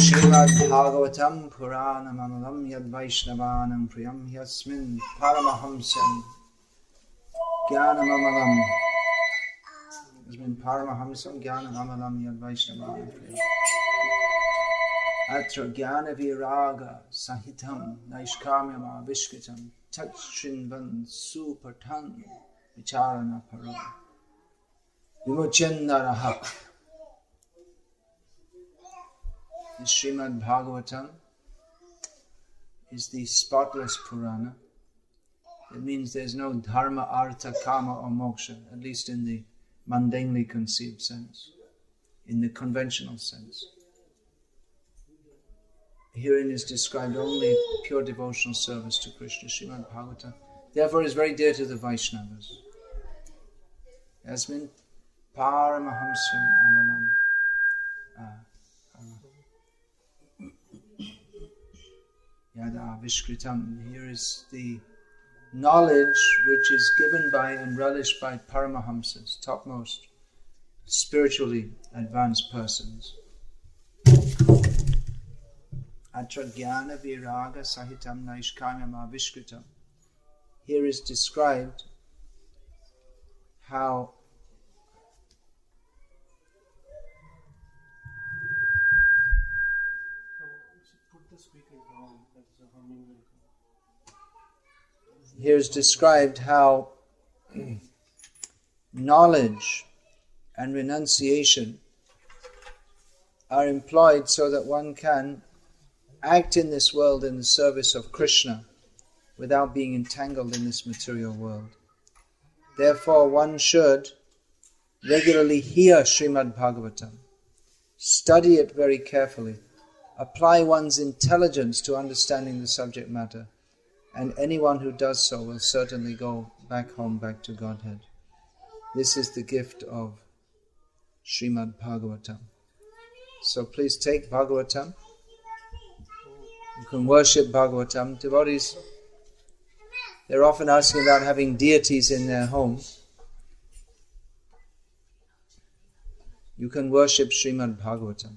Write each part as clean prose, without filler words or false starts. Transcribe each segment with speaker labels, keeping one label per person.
Speaker 1: Srimad Bhagavatam Puranam Amalam Yad Vaishnavanam Priyam Yasmin Paramahamsam Jnanam Amalam Yasmin Paramahamsam Jnanam Amalam Yad Vaishnavanam Priyam Atra Jnana Viraga Sahitam Naishkamyam Avishkitam Tat Shrinvan Supartan Vicharana Param Vimochendaraha. The Srimad Bhagavatam is the spotless Purana. It means there's no dharma, artha, kama or moksha, at least in the mundanely conceived sense, in the conventional sense. Herein is described only pure devotional service to Krishna. Srimad Bhagavatam therefore is very dear to the Vaishnavas. Yasmin Paramahamsam Amalam. Yada Vishkritam. Here is the knowledge which is given by and relished by Paramahamsas, topmost spiritually advanced persons. Atra Jnana Viraga Sahitam Naishkamyam Avishkritam. Here is described how knowledge and renunciation are employed so that one can act in this world in the service of Krishna without being entangled in this material world. Therefore, one should regularly hear Srimad Bhagavatam, study it very carefully, apply one's intelligence to understanding the subject matter, and anyone who does so will certainly go back home, back to Godhead. This is the gift of Srimad Bhagavatam. So please take Bhagavatam. You can worship Bhagavatam. Devotees, they're often asking about having deities in their home. You can worship Srimad Bhagavatam.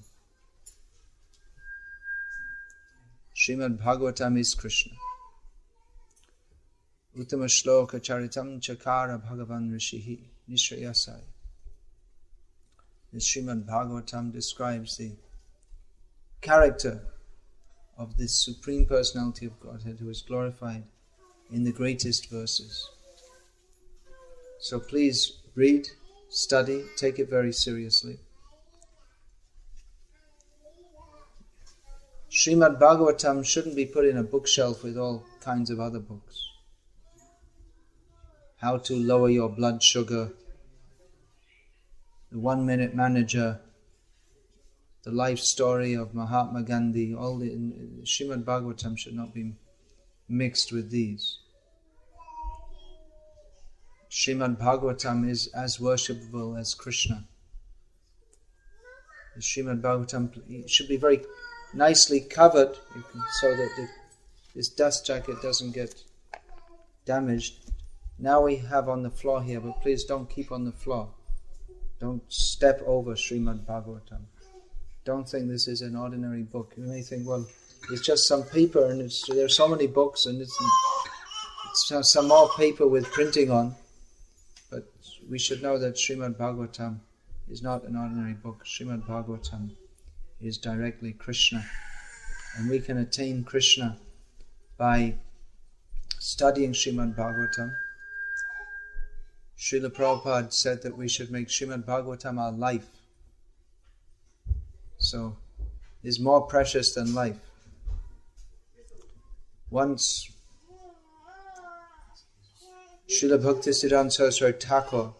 Speaker 1: Srimad Bhagavatam is Krishna. Uttama shloka charitam chakara bhagavan rishihi nishrayasai. The Srimad Bhagavatam describes the character of this Supreme Personality of Godhead who is glorified in the greatest verses. So please read, study, take it very seriously. Srimad Bhagavatam shouldn't be put in a bookshelf with all kinds of other books. How to lower your blood sugar, the 1 Minute Manager, the life story of Mahatma Gandhi, all the Srimad Bhagavatam should not be mixed with these. Srimad Bhagavatam is as worshipable as Krishna. The Srimad Bhagavatam should be very nicely covered so that this dust jacket doesn't get damaged. Now we have on the floor here, but please don't keep on the floor. Don't step over Srimad Bhagavatam. Don't think this is an ordinary book. You may think, well, it's just some paper and there are so many books and it's some more paper with printing on. But we should know that Srimad Bhagavatam is not an ordinary book. Srimad Bhagavatam is directly Krishna. And we can attain Krishna by studying Srimad Bhagavatam. Srila Prabhupada said that we should make Srimad Bhagavatam our life. So, it's more precious than life. Once, Srila Bhaktisiddhanta Saraswati Thakur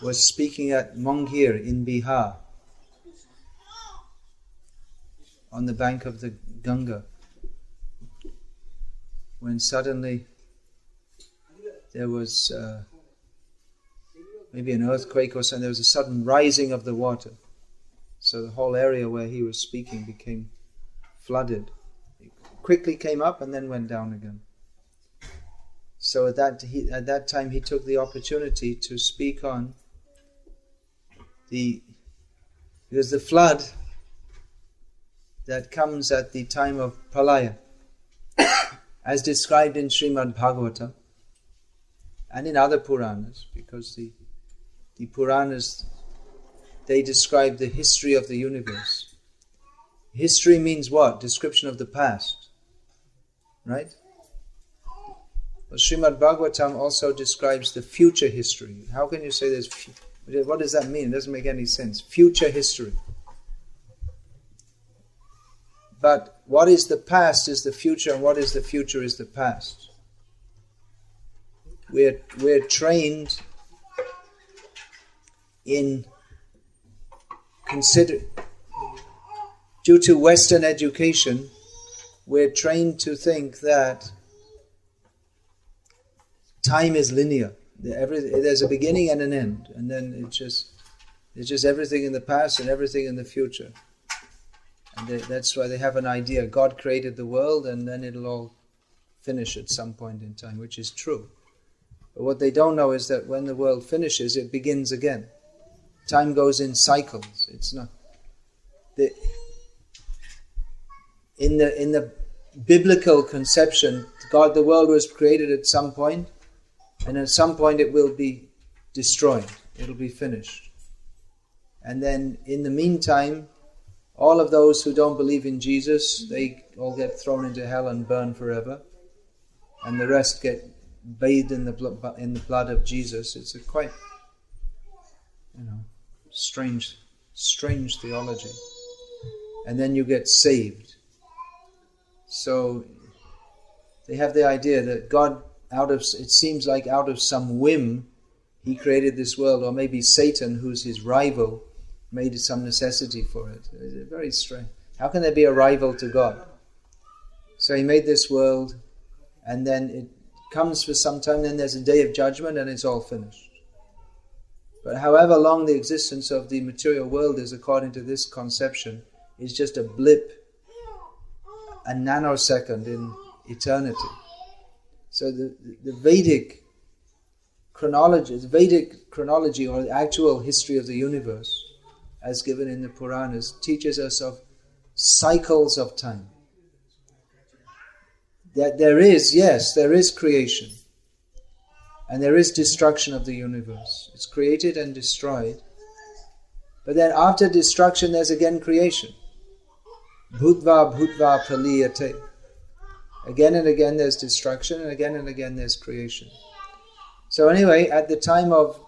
Speaker 1: was speaking at Mongir in Bihar, on the bank of the Ganga, when suddenly there was maybe an earthquake or something. There was a sudden rising of the water. So the whole area where he was speaking became flooded. It quickly came up and then went down again. So at that time he took the opportunity to speak on the Because the flood that comes at the time of Pralaya, as described in Srimad Bhagavatam and in other Puranas, because the Puranas, they describe the history of the universe. History means what? Description of the past. Right? But Srimad Bhagavatam also describes the future history. How can you say there's... What does that mean? It doesn't make any sense. Future history. But what is the past is the future, and what is the future is the past. We're trained in due to Western education, we're trained to think that time is linear. There's a beginning and an end, and then it's just everything in the past and everything in the future. And that's why they have an idea. God created the world and then it'll all finish at some point in time, which is true. But what they don't know is that when the world finishes, it begins again. Time goes in cycles. It's not... In the biblical conception, the world was created at some point, and at some point it will be destroyed. It'll be finished. And then in the meantime, all of those who don't believe in Jesus, they all get thrown into hell and burn forever. And the rest get bathed in the blood of Jesus. It's a quite, strange theology. And then you get saved. So they have the idea that God, it seems like out of some whim, He created this world, or maybe Satan, who's His rival, made it some necessity for it. It's very strange. How can there be a rival to God? So He made this world, and then it comes for some time, then there's a day of judgment, and it's all finished. But however long the existence of the material world is, according to this conception, is just a blip, a nanosecond in eternity. So the Vedic chronology, or the actual history of the universe, as given in the Puranas, teaches us of cycles of time. That there is creation. And there is destruction of the universe. It's created and destroyed. But then after destruction, there's again creation. Bhutva bhutva praliyate. Again and again there's destruction, and again there's creation. So anyway, at the time of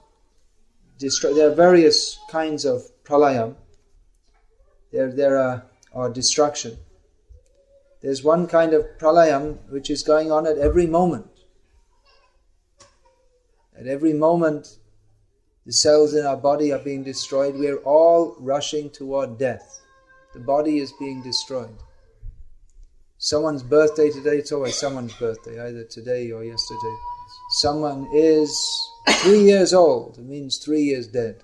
Speaker 1: there are various kinds of pralayam. There are destruction. There's one kind of pralayam which is going on at every moment. At every moment, the cells in our body are being destroyed. We're all rushing toward death. The body is being destroyed. Someone's birthday today, it's always someone's birthday, either today or yesterday. Someone is 3 years old, it means 3 years dead.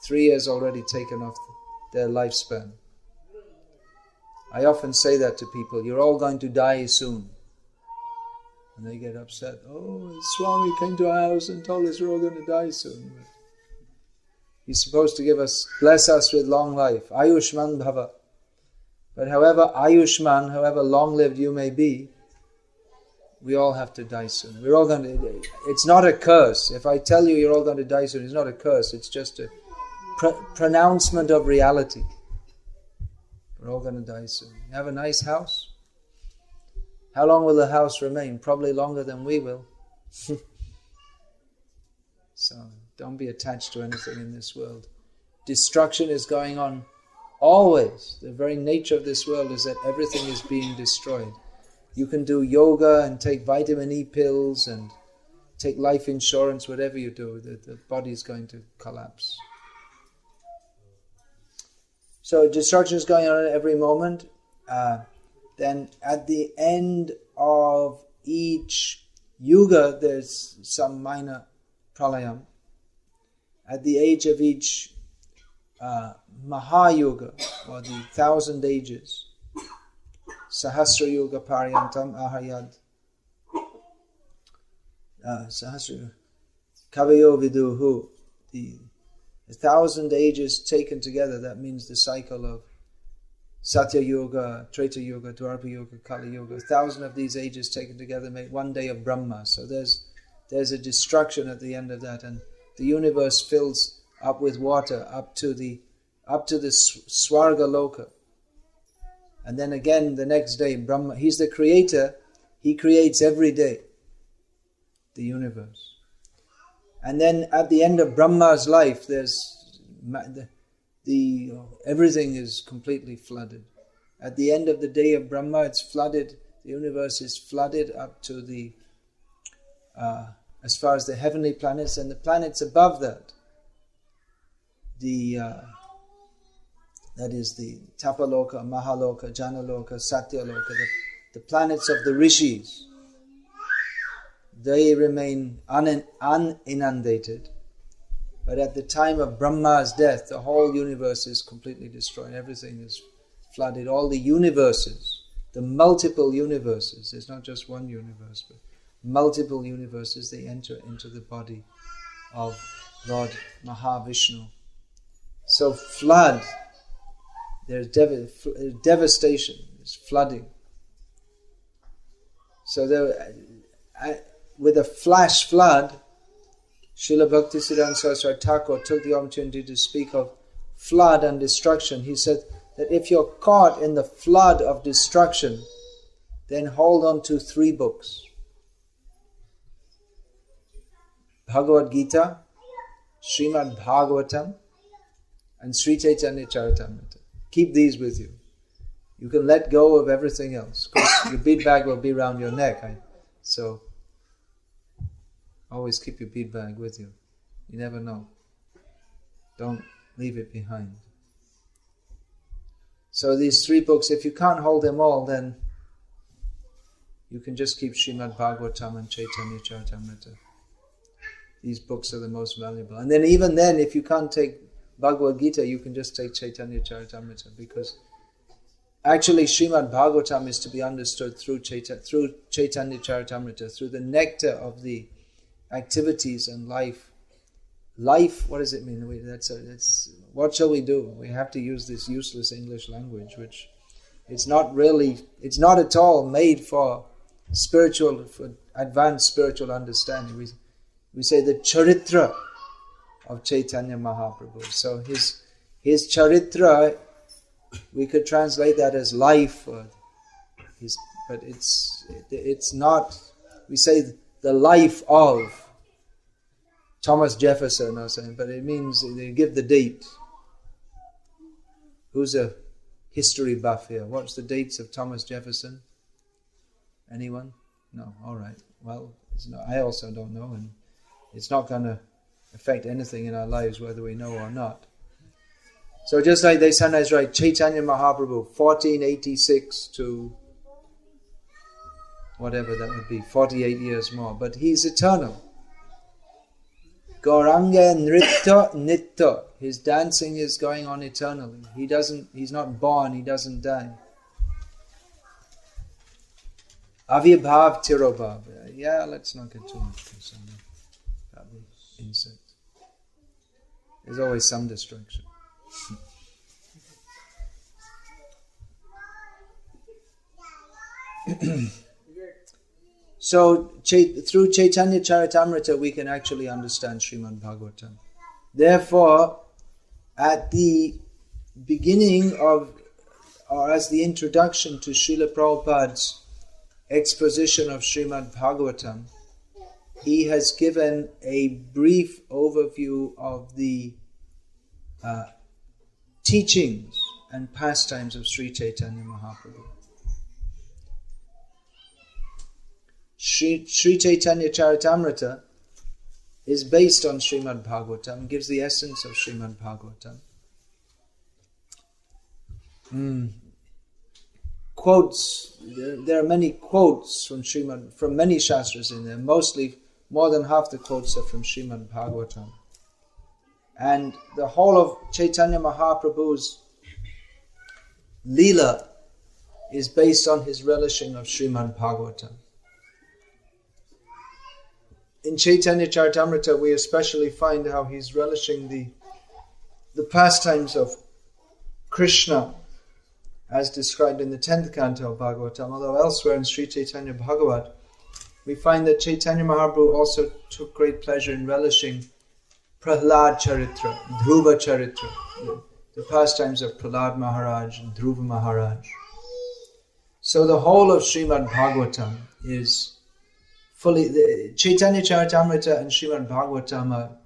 Speaker 1: 3 years already taken off their lifespan. I often say that to people, you're all going to die soon. And they get upset. Oh, Swami came to our house and told us we're all going to die soon. He's supposed to bless us with long life. Ayushman bhava. But however Ayushman, however long-lived you may be, we all have to die soon. We're all going to... It's not a curse. If I tell you you're all going to die soon, it's not a curse. It's just a pronouncement of reality. We're all going to die soon. You have a nice house? How long will the house remain? Probably longer than we will. So don't be attached to anything in this world. Destruction is going on always. The very nature of this world is that everything is being destroyed. You can do yoga and take vitamin E pills and take life insurance, whatever you do, the body is going to collapse. So destruction is going on at every moment. Then at the end of each yuga, there's some minor pralayam. At the age of each Mahayuga, or the 1,000 ages, Sahasra Yuga Paryantam Ahayad, Sahasra Kavayo Viduhu, the 1,000 ages taken together, that means the cycle of Satya Yoga, Treta Yoga, Dwapara Yoga, Kali Yoga. 1,000 of these ages taken together make one day of Brahma. So there's a destruction at the end of that, and the universe fills up with water up to the Swarga Loka. And then again the next day, Brahma, he's the creator, he creates every day the universe. And then at the end of Brahma's life, there's everything is completely flooded. At the end of the day of Brahma, it's flooded, the universe is flooded up to the as far as the heavenly planets, and the planets above that, that is the Tapaloka, Mahaloka, Janaloka, Satyaloka, the planets of the rishis, they remain uninundated. But at the time of Brahma's death, the whole universe is completely destroyed. Everything is flooded. All the universes, the multiple universes, there's not just one universe, but multiple universes, they enter into the body of Lord Mahavishnu. So flood, there's devastation, there's flooding. So with a flash flood, Srila Bhaktisiddhanta Saraswati Thakur took the opportunity to speak of flood and destruction. He said that if you're caught in the flood of destruction, then hold on to 3 books. Bhagavad Gita, Srimad Bhagavatam, and Sri Chaitanya Charitamrita. Keep these with you. You can let go of everything else. Of course, your bead bag will be around your neck. So always keep your bead bag with you. You never know. Don't leave it behind. So these 3 books, if you can't hold them all, then you can just keep Srimad Bhagavatam and Chaitanya Charitamrita. These books are the most valuable. And then even then, if you can't take Bhagavad Gita, you can just take Chaitanya Charitamrita, because actually Srimad Bhagavatam is to be understood through Chaitanya Charitamrita, through the nectar of the activities and life. Life, what does it mean? What shall we do? We have to use this useless English language, which it's not at all made for advanced spiritual understanding. We say the charitra of Chaitanya Mahaprabhu. So his charitra, we could translate that as life, but it's not. We say the life of Thomas Jefferson or something, but it means they give the date. Who's a history buff here? What's the dates of Thomas Jefferson? Anyone? No. All right. Well, I also don't know, and it's not going to affect anything in our lives whether we know or not. So just like they sometimes write Chaitanya Mahaprabhu, 1486 to whatever that would be, 48 years more. But he's eternal. Gauranga Nritta Nitta. His dancing is going on eternally. He's not born, he doesn't die. Avirbhav Tirobhav. Yeah, let's not get too much concerned about the insect. There's always some distraction. So through Chaitanya Charitamrita we can actually understand Srimad Bhagavatam. Therefore, at the beginning of, or as the introduction to Srila Prabhupada's exposition of Srimad Bhagavatam, he has given a brief overview of the teachings and pastimes of Sri Chaitanya Mahaprabhu. Sri Chaitanya Charitamrita is based on Srimad Bhagavatam, gives the essence of Srimad Bhagavatam. Quotes, there are many quotes from many Shastras in there. Mostly, more than half the quotes are from Srimad Bhagavatam. And the whole of Chaitanya Mahaprabhu's Leela is based on his relishing of Srimad Bhagavatam. In Chaitanya Charitamrita we especially find how he's relishing the the pastimes of Krishna as described in the 10th canto of Bhagavatam, although elsewhere in Sri Chaitanya Bhagavat, we find that Chaitanya Mahaprabhu also took great pleasure in relishing Prahlad Charitra, Dhruva Charitra, the pastimes of Prahlad Maharaj and Dhruva Maharaj. So the whole of Srimad Bhagavatam is fully, Chaitanya Charitamrita and Srimad Bhagavatam are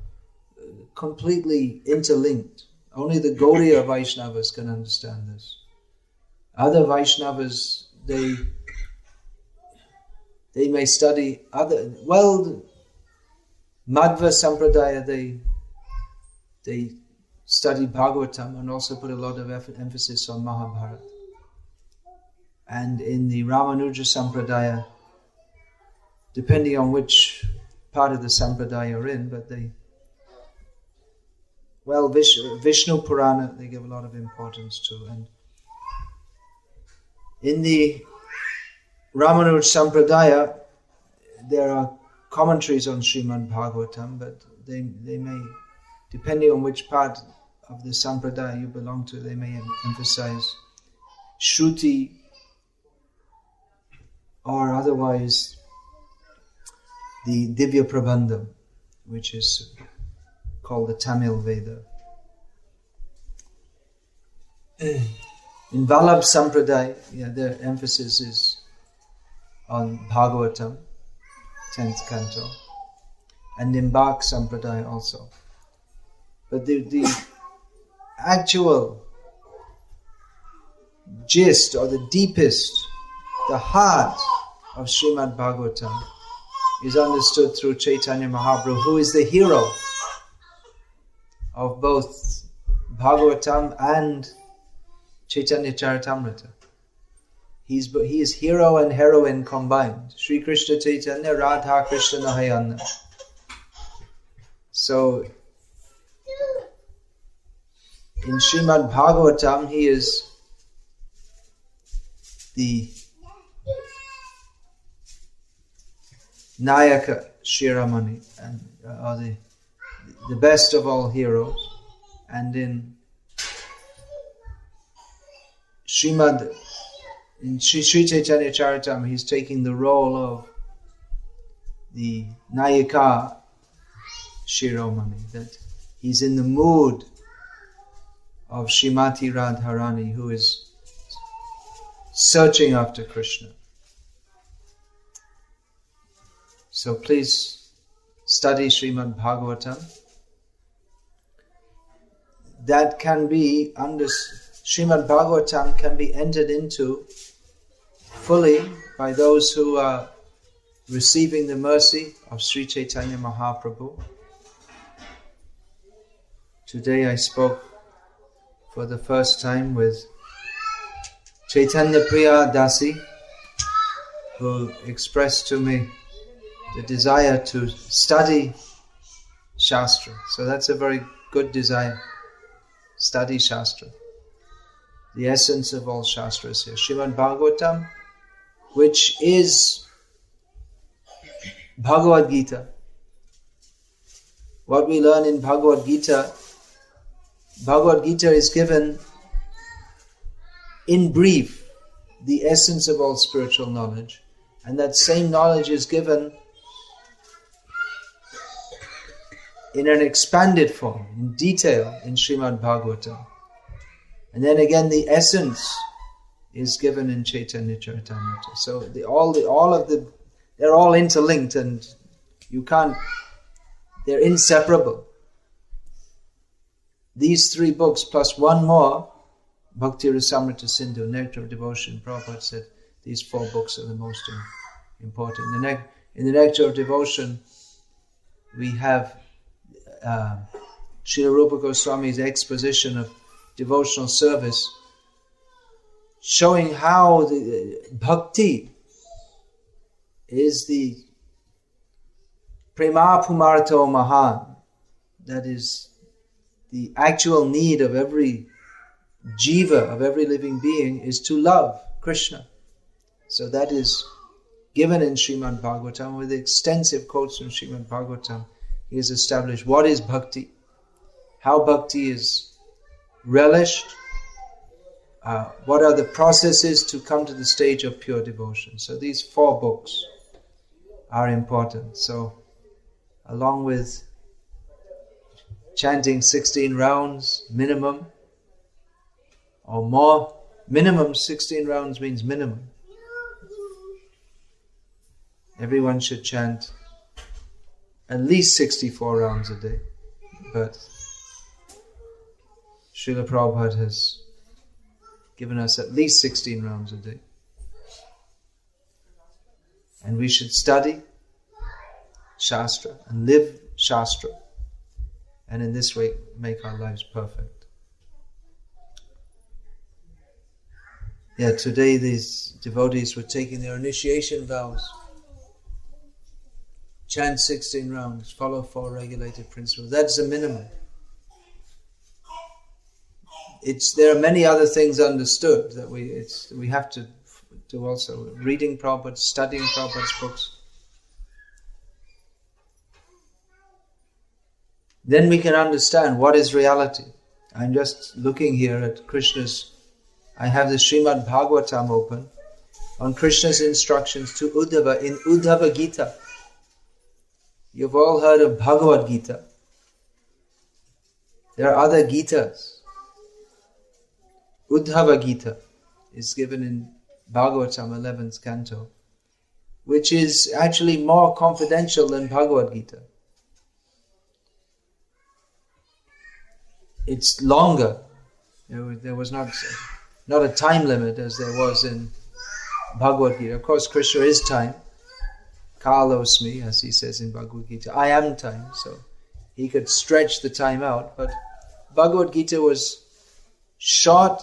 Speaker 1: completely interlinked. Only the Gaudiya Vaishnavas can understand this. Other Vaishnavas, they may study Madhva Sampradaya, they study Bhagavatam and also put a lot of emphasis on Mahabharata. And in the Ramanuja Sampradaya, depending on which part of the Sampradaya you're in, but Vishnu Purana, they give a lot of importance to. And in the Ramanuja Sampradaya, there are commentaries on Srimad Bhagavatam, but they may, depending on which part of the Sampradaya you belong to, they may emphasize Shruti or otherwise the Divya Prabandham, which is called the Tamil Veda. In Vallabh Sampradaya, their emphasis is on Bhagavatam, 10th canto, and in Bhak Sampradaya also. But the actual gist or the deepest, the heart of Srimad Bhagavatam is understood through Chaitanya Mahaprabhu, who is the hero of both Bhagavatam and Chaitanya Charitamrita. He is hero and heroine combined. Sri Krishna Chaitanya, Radha Krishna Nahayana. So, in Srimad Bhagavatam, he is the Nayaka Shiramani, or the best of all heroes. And in Sri Chaitanya Charitam, he's taking the role of the Nayaka Shiromani, that he's in the mood of Srimati Radharani, who is searching after Krishna. So please study Srimad Bhagavatam. That can be Srimad Bhagavatam can be entered into fully by those who are receiving the mercy of Sri Chaitanya Mahaprabhu. Today I spoke for the first time with Chaitanya Priya Dasi, who expressed to me the desire to study Shastra. So that's a very good desire. Study Shastra. The essence of all Shastras here. Srimad Bhagavatam, which is Bhagavad Gita. What we learn in Bhagavad Gita is given in brief, the essence of all spiritual knowledge. And that same knowledge is given in an expanded form, in detail, in Srimad Bhagavatam. And then again, the essence is given in Chaitanya Charitamrita. So they're all interlinked, and they're inseparable. These three books plus one more, Bhakti Rasamrita Sindhu, Nectar of Devotion, Prabhupada said these four books are the most important. In the Nectar of Devotion, we have Srila Rupa Goswami's exposition of devotional service, showing how the bhakti is the prema pumarto mahan, that is the actual need of every jiva, of every living being, is to love Krishna. So that is given in Srimad Bhagavatam, with extensive quotes from Srimad Bhagavatam. He has established what is bhakti, how bhakti is relished? What are the processes to come to the stage of pure devotion? So these 4 books are important. So along with chanting 16 rounds minimum or more, minimum 16 rounds means minimum. Everyone should chant at least 64 rounds a day. But Srila Prabhupada has given us at least 16 rounds a day. And we should study Shastra and live Shastra. And in this way make our lives perfect. Yeah, today these devotees were taking their initiation vows. Chant 16 rounds, follow 4 regulated principles. That's the minimum. There are many other things understood that we have to do also. Reading Prabhupada, studying Prabhupada's books. Then we can understand what is reality. I'm just looking here at Krishna's, I have the Srimad Bhagavatam open, on Krishna's instructions to Uddhava in Uddhava Gita. You've all heard of Bhagavad Gita. There are other Gitas. Uddhava Gita is given in Bhagavatam 11th canto, which is actually more confidential than Bhagavad Gita. It's longer. There was not a time limit as there was in Bhagavad Gita. Of course, Krishna is time. Kalosmi, as he says in Bhagavad Gita. I am time, so he could stretch the time out. But Bhagavad Gita was short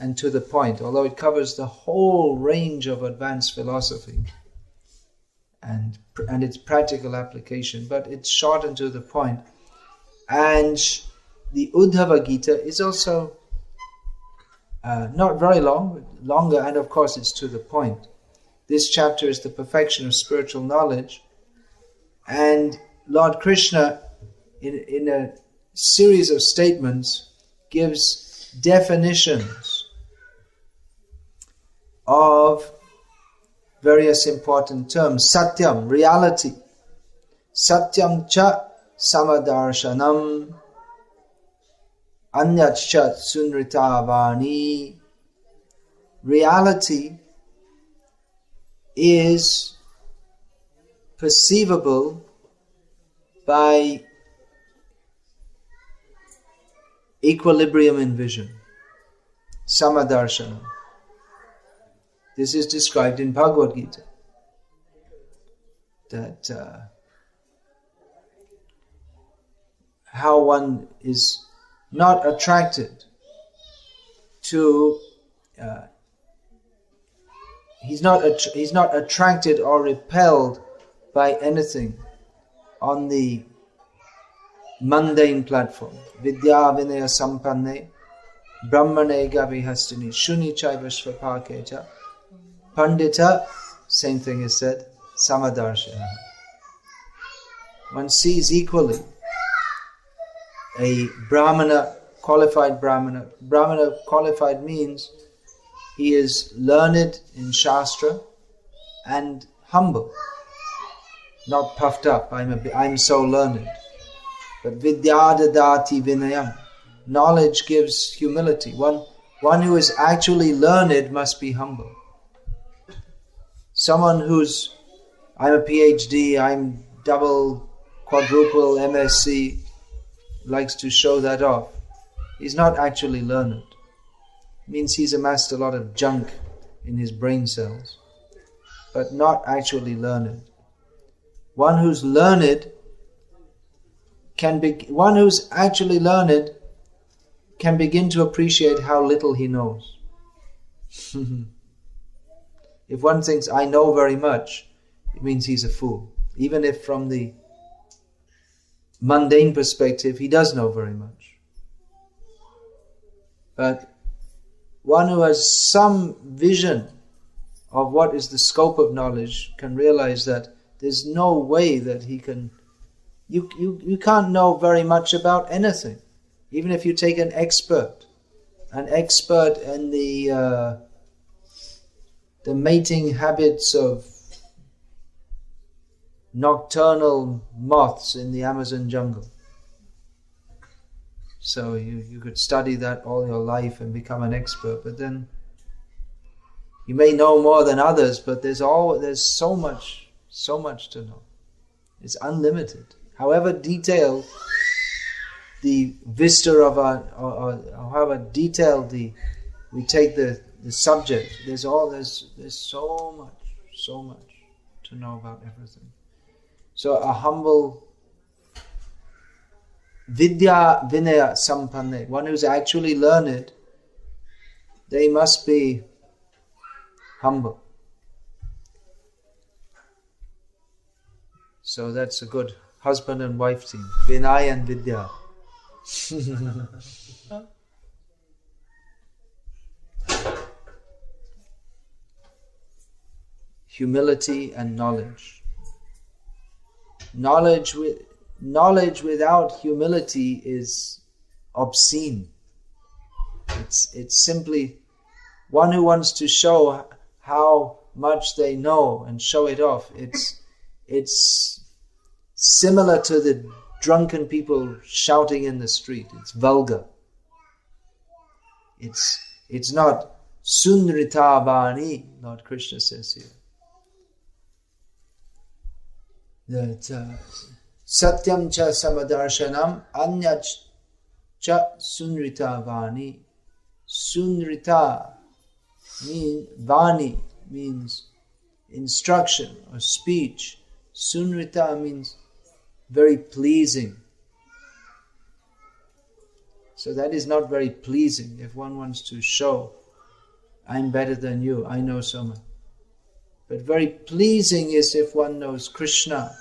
Speaker 1: and to the point, although it covers the whole range of advanced philosophy and its practical application, but it's short and to the point. And the Uddhava Gita is also not very long, but longer, and of course it's to the point. This chapter is the perfection of spiritual knowledge, and Lord Krishna, in a series of statements, gives definitions of various important terms. Satyam, reality. Satyam cha samadarshanam. Anyat cha sunritavani. Reality is perceivable by equilibrium in vision. Samadarshana. This is described in Bhagavad Gita. That how one is not attracted to he's not attracted or repelled by anything on the mundane platform. Vidya vinaya sampanne brahmane gavihastini shuni chaiva svapakecha pandita, same thing is said, samadarshana. One sees equally a brahmana, qualified brahmana. Brahmana qualified means he is learned in Shastra and humble, not puffed up. I'm so learned. But vidyadadati vinayam. Knowledge gives humility. One who is actually learned must be humble. Someone who's, I'm a PhD, I'm double, quadruple MSc, likes to show that off. He's not actually learned. It means he's amassed a lot of junk in his brain cells, but not actually learned. One who's learned one who's actually learned can begin to appreciate how little he knows. If one thinks, I know very much, it means he's a fool. Even if from the mundane perspective, he does know very much. But one who has some vision of what is the scope of knowledge can realize that there's no way that he can... You can't know very much about anything. Even if you take an expert an expert in the mating habits of nocturnal moths in the Amazon jungle. So you could study that all your life and become an expert, but then you may know more than others, but there's so much to know. It's unlimited. However detailed the vista of or however detailed we take the subject, there's so much to know about everything. So a humble vidya vinaya sampanne, one who's actually learned, they must be humble. So that's a good husband and wife team, Vinay and Vidya. Humility and knowledge. Knowledge without humility is obscene. It's simply one who wants to show how much they know and show it off. It's similar to the drunken people shouting in the street. It's vulgar. It's not sunrita vani, Lord Krishna says here. That satyam cha samadarshanam anyach cha sunrita vani. Sunrita vani means instruction or speech. Sunrita means very pleasing. So that is not very pleasing if one wants to show, I'm better than you, I know so much. But very pleasing is if one knows Krishna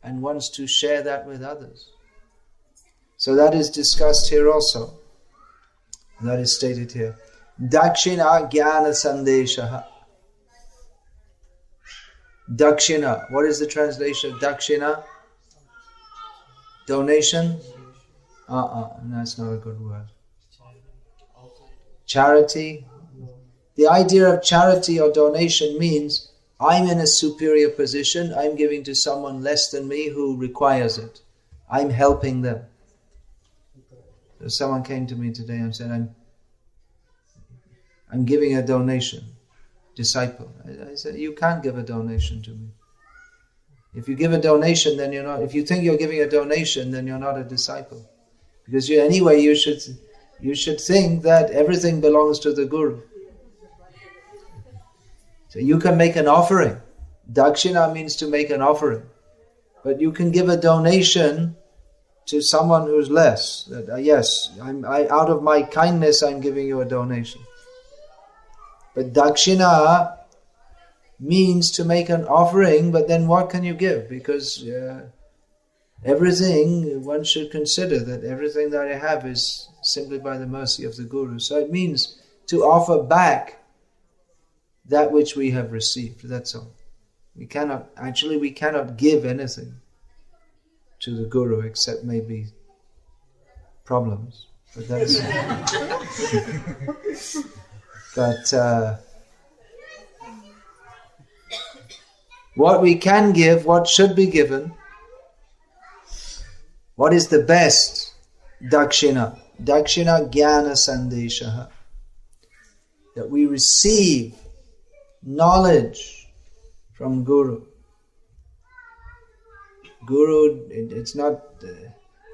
Speaker 1: and wants to share that with others. So that is discussed here also. That is stated here. Dakshina jnana sandeshaha. Dakshina. What is the translation of Dakshina? Donation? That's not a good word. Charity. The idea of charity or donation means I'm in a superior position, I'm giving to someone less than me who requires it. I'm helping them. So someone came to me today and said, I'm giving a donation. Disciple. I said, you can't give a donation to me. If you give a donation, then you're not. If you think you're giving a donation, then you're not a disciple. Because you should think that everything belongs to the Guru. So you can make an offering. Dakshina means to make an offering. But you can give a donation to someone who's less. That yes, out of my kindness, I'm giving you a donation. But Dakshina means to make an offering, but then what can you give? Because everything, one should consider that everything that I have is simply by the mercy of the Guru. So it means to offer back that which we have received, that's all. We cannot give anything to the Guru except maybe problems. But that's But what we can give, what should be given, what is the best? Dakshina. Dakshina jnana sandeshaha. That we receive knowledge from Guru. Guru, it's not...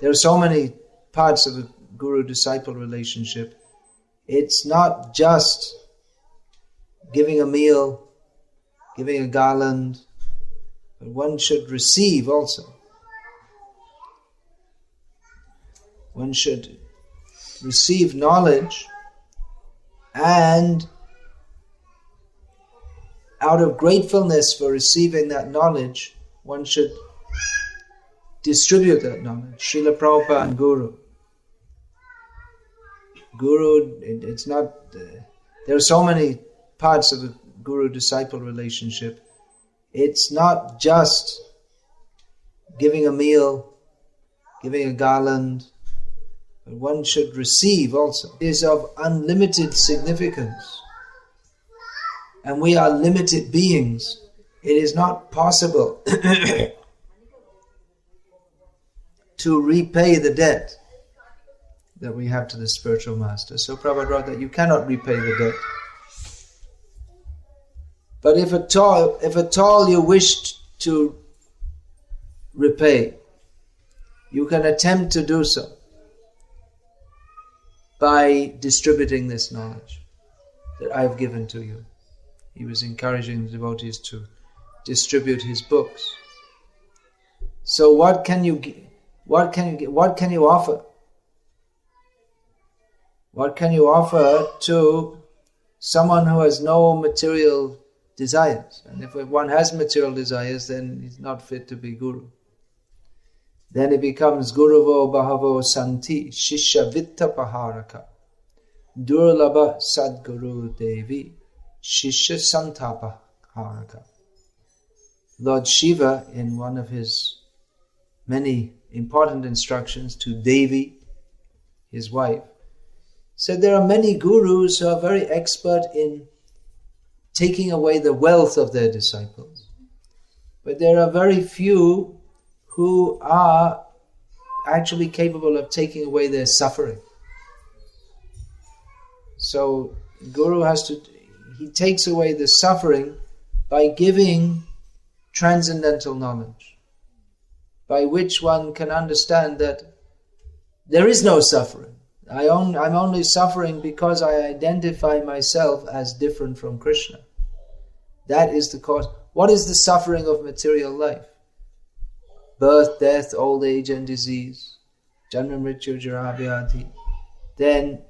Speaker 1: there are so many parts of the Guru-disciple relationship. It's not just giving a meal, giving a garland, but one should receive also. One should receive knowledge, and out of gratefulness for receiving that knowledge, one should distribute that knowledge. Srila Prabhupada and Guru. Guru, it's not... there are so many parts of the Guru-disciple relationship. It's not just giving a meal, giving a garland, but one should receive also, is of unlimited significance. And we are limited beings. It is not possible to repay the debt that we have to the spiritual master. So Prabhupada wrote that you cannot repay the debt. But if at all you wish to repay, you can attempt to do so by distributing this knowledge that I have given to you. He was encouraging the devotees to distribute his books. So what can you offer? What can you offer to someone who has no material desires? And if one has material desires, then he's not fit to be guru. Then it becomes Guruvo Bahavo Santi Shishya Vitta Paharaka Durlabha Sadguru Devi Shishya Santapa Haraka. Lord Shiva, in one of his many important instructions to Devi, his wife, said there are many gurus who are very expert in taking away the wealth of their disciples. But there are very few who are actually capable of taking away their suffering. So Guru he takes away the suffering by giving transcendental knowledge, by which one can understand that there is no suffering. I'm only suffering because I identify myself as different from Krishna. That is the cause. What is the suffering of material life? Birth, death, old age and disease. Janma mrityu jara vyadhi. Then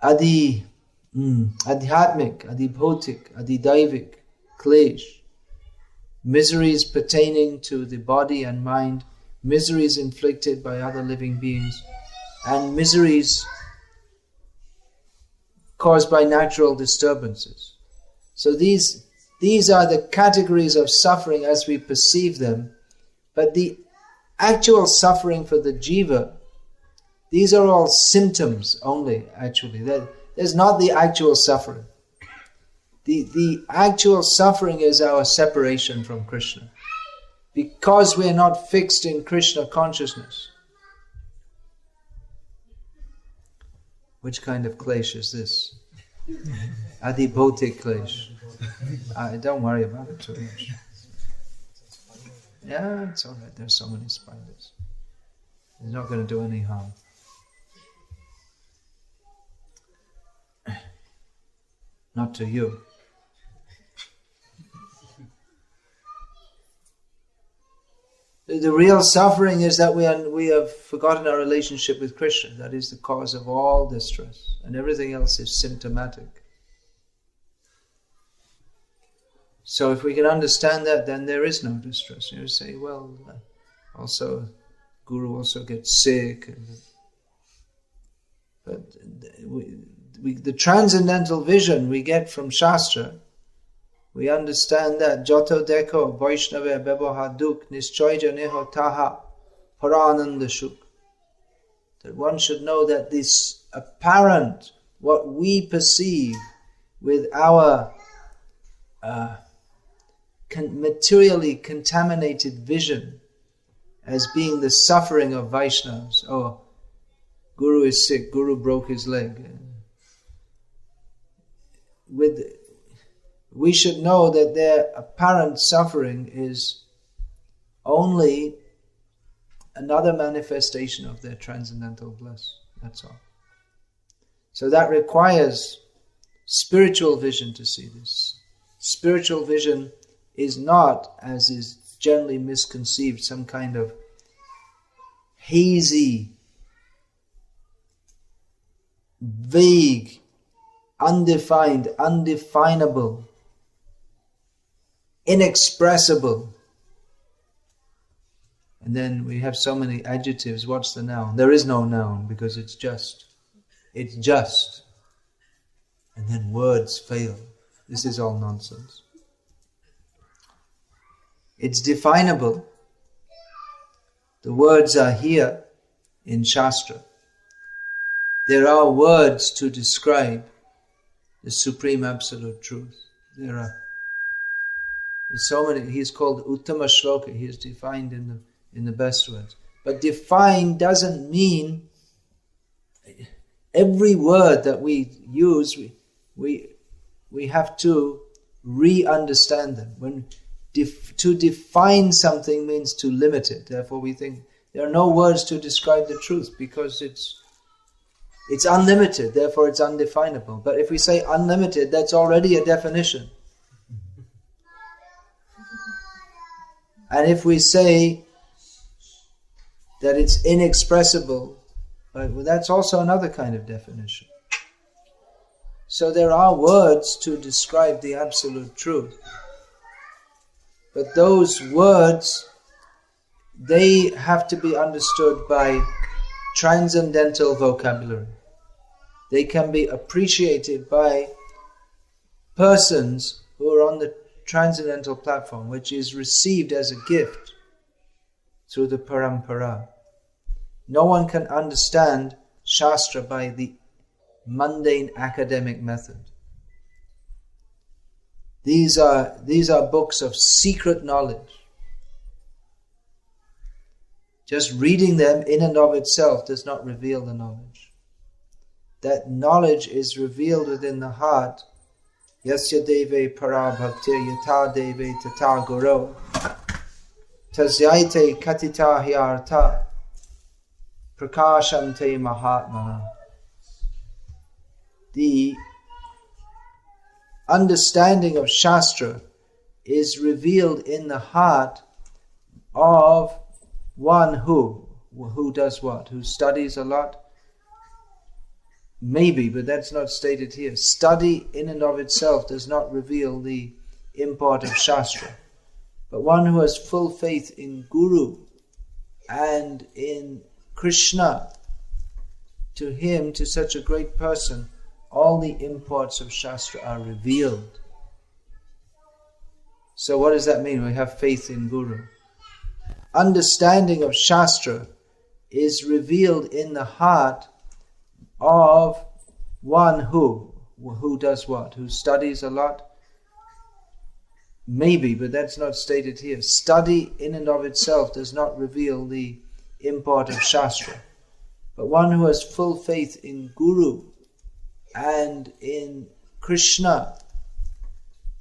Speaker 1: adhyatmic, adibhotik, adidaivik, klesh. Miseries pertaining to the body and mind, miseries inflicted by other living beings, and miseries caused by natural disturbances. So these are the categories of suffering as we perceive them, but the actual suffering for the jiva, these are all symptoms only, actually. There's not the actual suffering. The actual suffering is our separation from Krishna. Because we are not fixed in Krishna consciousness. Which kind of klesh is this? Adibhotik klesh. Don't worry about it too much. Yeah, it's alright. There's so many spiders. It's not going to do any harm. Not to you. The real suffering is that we have forgotten our relationship with Krishna. That is the cause of all distress. And everything else is symptomatic. So if we can understand that, then there is no distress. You say, well, also, Guru also gets sick. But the transcendental vision we get from Shastra, we understand that Joto Deko Vaishnava Beboha Duk Nischoyja Neho Taha Parananda Shuk. That one should know that this apparent, what we perceive with our materially contaminated vision as being the suffering of Vaishnavas. Oh, Guru is sick, Guru broke his leg. We should know that their apparent suffering is only another manifestation of their transcendental bliss. That's all. So that requires spiritual vision to see this. Spiritual vision is not, as is generally misconceived, some kind of hazy, vague, undefined, undefinable, inexpressible. And then we have so many adjectives. What's the noun? There is no noun because it's just. It's just. And then words fail. This is all nonsense. It's definable. The words are here in Shastra. There are words to describe the Supreme Absolute Truth. There's so many. He's called Uttama Shloka. He is defined in the best words. But defined doesn't mean every word that we use, we have to re-understand them. To define something means to limit it. Therefore we think there are no words to describe the truth because it's unlimited, therefore it's undefinable. But if we say unlimited, that's already a definition. And if we say that it's inexpressible, well, that's also another kind of definition. So there are words to describe the absolute truth. But those words, they have to be understood by transcendental vocabulary. They can be appreciated by persons who are on the transcendental platform, which is received as a gift through the parampara. No one can understand Shastra by the mundane academic method. These are books of secret knowledge. Just reading them in and of itself does not reveal the knowledge. That knowledge is revealed within the heart. Yasya deve para bhaktir yata deve tata guru tasyaite katita hyartha prakashante mahatmana. The understanding of Shastra is revealed in the heart of one who does what? Who studies a lot? Maybe, but that's not stated here. Study in and of itself does not reveal the import of Shastra. But one who has full faith in Guru and in Krishna, to him, to such a great person, all the imports of Shastra are revealed. So what does that mean? We have faith in Guru. Understanding of Shastra is revealed in the heart of one who does what? Who studies a lot? Maybe, but that's not stated here. Study in and of itself does not reveal the import of Shastra. But one who has full faith in Guru and in Krishna,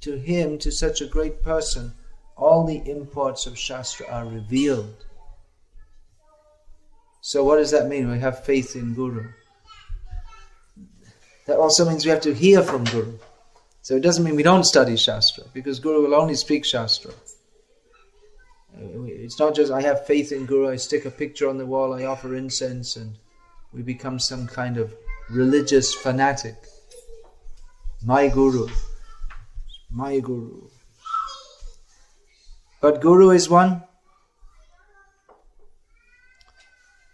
Speaker 1: to him, to such a great person, all the imports of Shastra are revealed. So what does that mean? We have faith in Guru. That also means we have to hear from Guru. So it doesn't mean we don't study Shastra, because Guru will only speak Shastra. It's not just I have faith in Guru, I stick a picture on the wall, I offer incense, and we become some kind of religious fanatic. My Guru. My Guru. But Guru is one.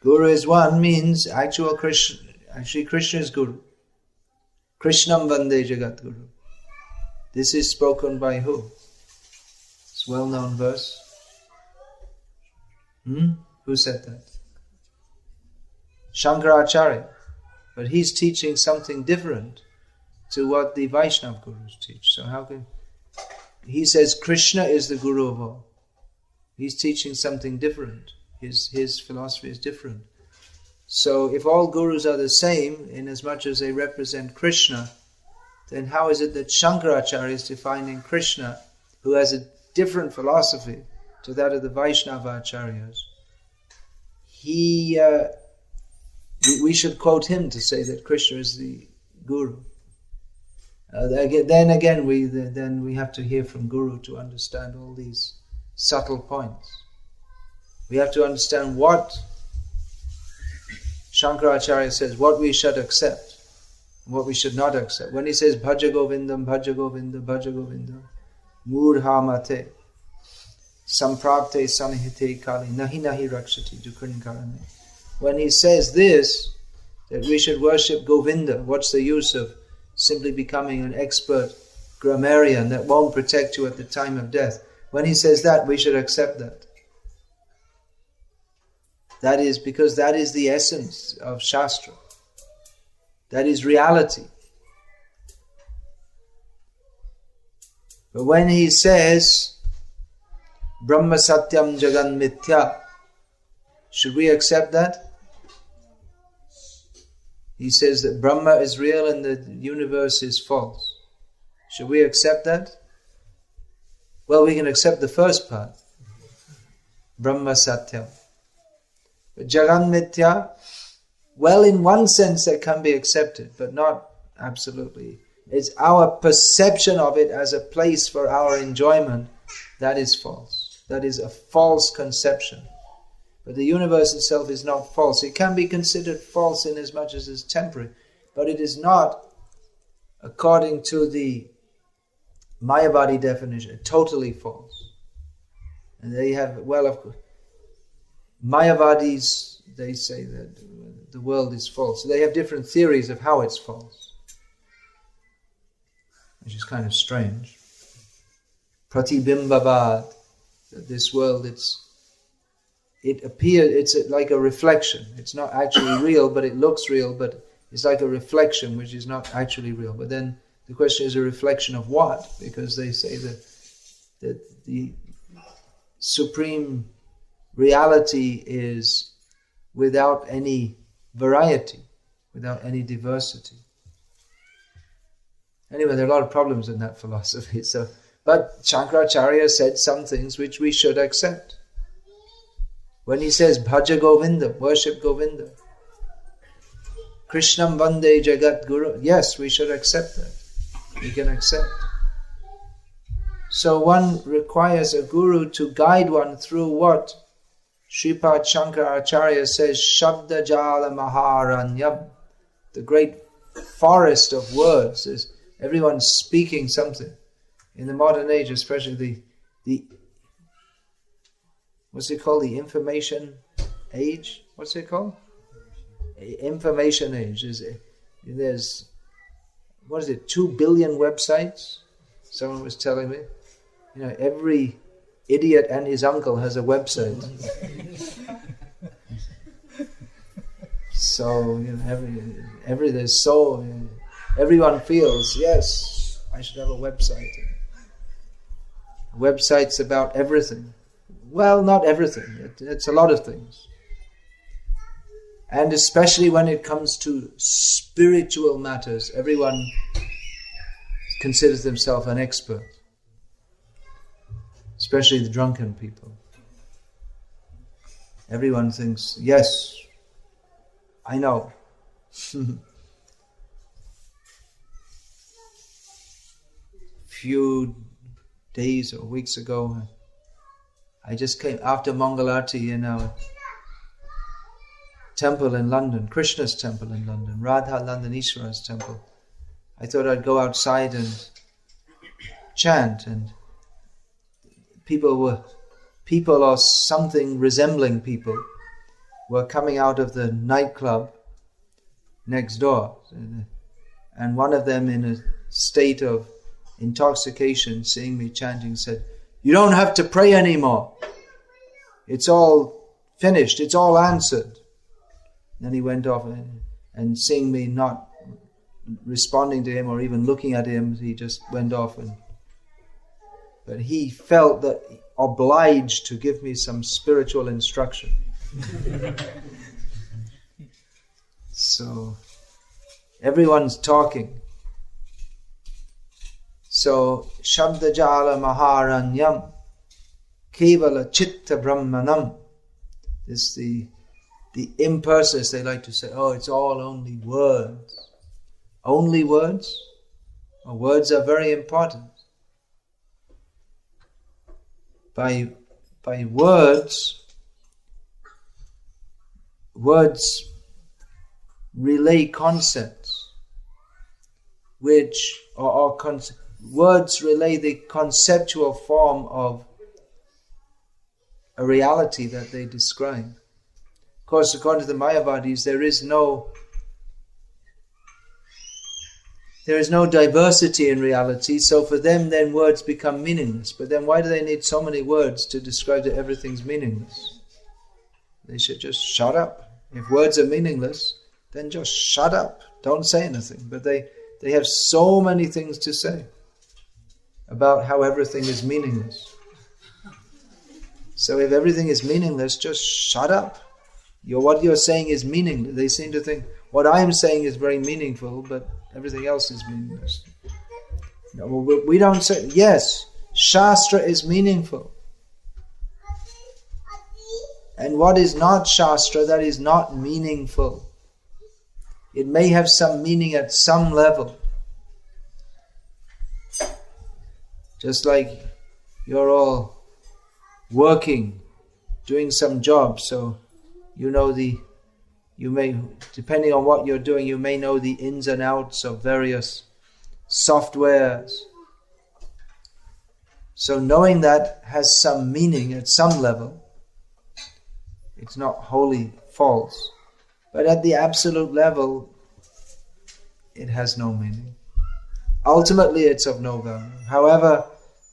Speaker 1: Guru is one means actually Krishna is Guru. Krishnam Vande Jagat Guru. This is spoken by who? It's a well-known verse. Who said that? Shankaracharya. But he's teaching something different to what the Vaishnava Gurus teach. So how can... He says Krishna is the Guru of all. He's teaching something different. His philosophy is different. So if all Gurus are the same, in as much as they represent Krishna, then how is it that Shankaracharya is defining Krishna, who has a different philosophy to that of the Vaishnava Acharyas? We should quote him to say that Krishna is the Guru. Then we have to hear from Guru to understand all these subtle points. We have to understand what Shankaracharya says, what we should accept, and what we should not accept. When he says Bhaja Govindam, Bhaja Govindam, Bhaja Govindam, Murha Mate, Samprapte Sanihite Kali, Nahi Nahi Rakshati, Dukrin Karane. When he says this, that we should worship Govinda, what's the use of simply becoming an expert grammarian that won't protect you at the time of death? When he says that, we should accept that. That is because that is the essence of Shastra. That is reality. But when he says, Brahma Satyam Jagan Mithya, should we accept that? He says that Brahma is real and the universe is false. Should we accept that? Well, we can accept the first part. Brahma Satyam. But Jagan Mithya, well, in one sense that can be accepted, but not absolutely. It's our perception of it as a place for our enjoyment that is false. That is a false conception. But the universe itself is not false. It can be considered false in as much as it's temporary, but it is not, according to the Mayavadi definition, totally false. And they have, well, of course, Mayavadis, they say that the world is false. So they have different theories of how it's false, which is kind of strange. Pratibimbavad, that this world, it appears, it's like a reflection. It's not actually real, but it looks real, but it's like a reflection which is not actually real. But then the question is, a reflection of what? Because they say that the supreme reality is without any variety, without any diversity. Anyway, there are a lot of problems in that philosophy. But Shankaracharya said some things which we should accept. When he says Bhaja Govinda, worship Govinda, Krishnam Vande Jagat Guru, yes, we should accept that. We can accept. So one requires a guru to guide one through what Sripad Shankaracharya says, Shabda Jala Maharanyam, the great forest of words. Is everyone's speaking something. In the modern age, especially the what's it called? The information age? What's it called? Information age. There's, 2 billion websites? Someone was telling me. Every idiot and his uncle has a website. So, everyone feels, yes, I should have a website. Websites about everything. Well, not everything. It's a lot of things. And especially when it comes to spiritual matters, everyone considers themselves an expert. Especially the drunken people. Everyone thinks, yes, I know. Few days or weeks ago, I just came after Mangalarti in our temple in London, Krishna's temple in London, Radha Landanishwara's temple. I thought I'd go outside and chant, and people or something resembling people were coming out of the nightclub next door, and one of them, in a state of intoxication, seeing me chanting, said, "You don't have to pray anymore. It's all finished. It's all answered." Then he went off, and seeing me not responding to him or even looking at him, he just went off. But he felt that obliged to give me some spiritual instruction. So everyone's talking. So Shabda Jala Maharanyam Kevala Chitta Brahmanam. This the impersonalists, they like to say, oh, it's all only words. Only words? Well, words are very important. By words relay concepts, words relay the conceptual form of a reality that they describe. Of course, according to the Mayavadis, there is no diversity in reality, so for them then words become meaningless. But then why do they need so many words to describe that everything's meaningless? They should just shut up. If words are meaningless, then just shut up. Don't say anything. But they have so many things to say about how everything is meaningless. So if everything is meaningless, just shut up. What you're saying is meaningless. They seem to think, what I am saying is very meaningful, but everything else is meaningless. No, we don't say, yes, Shastra is meaningful. And what is not Shastra, that is not meaningful. It may have some meaning at some level. Just like you're all working, doing some job, so you may, depending on what you're doing, you may know the ins and outs of various softwares. So knowing that has some meaning at some level. It's not wholly false. But at the absolute level, it has no meaning. Ultimately, it's of no value. However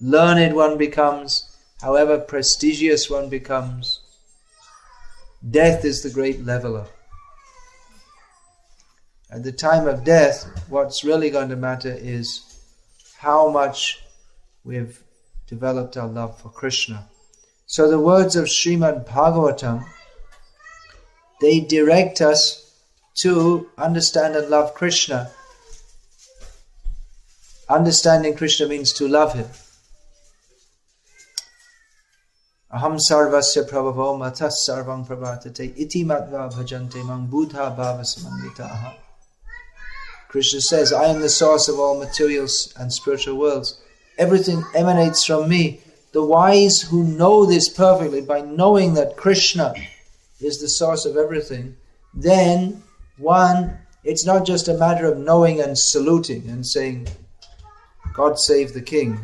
Speaker 1: learned one becomes, however prestigious one becomes, death is the great leveler. At the time of death, what's really going to matter is how much we've developed our love for Krishna. So the words of Srimad Bhagavatam, they direct us to understand and love Krishna. Understanding Krishna means to love Him. Aham sarvasya prabhavo matas sarvam pravartate iti matva bhajante mang buddha bhava samannitaha. Krishna says, I am the source of all material and spiritual worlds. Everything emanates from me. The wise who know this perfectly, by knowing that Krishna is the source of everything, then it's not just a matter of knowing and saluting and saying, God save the king,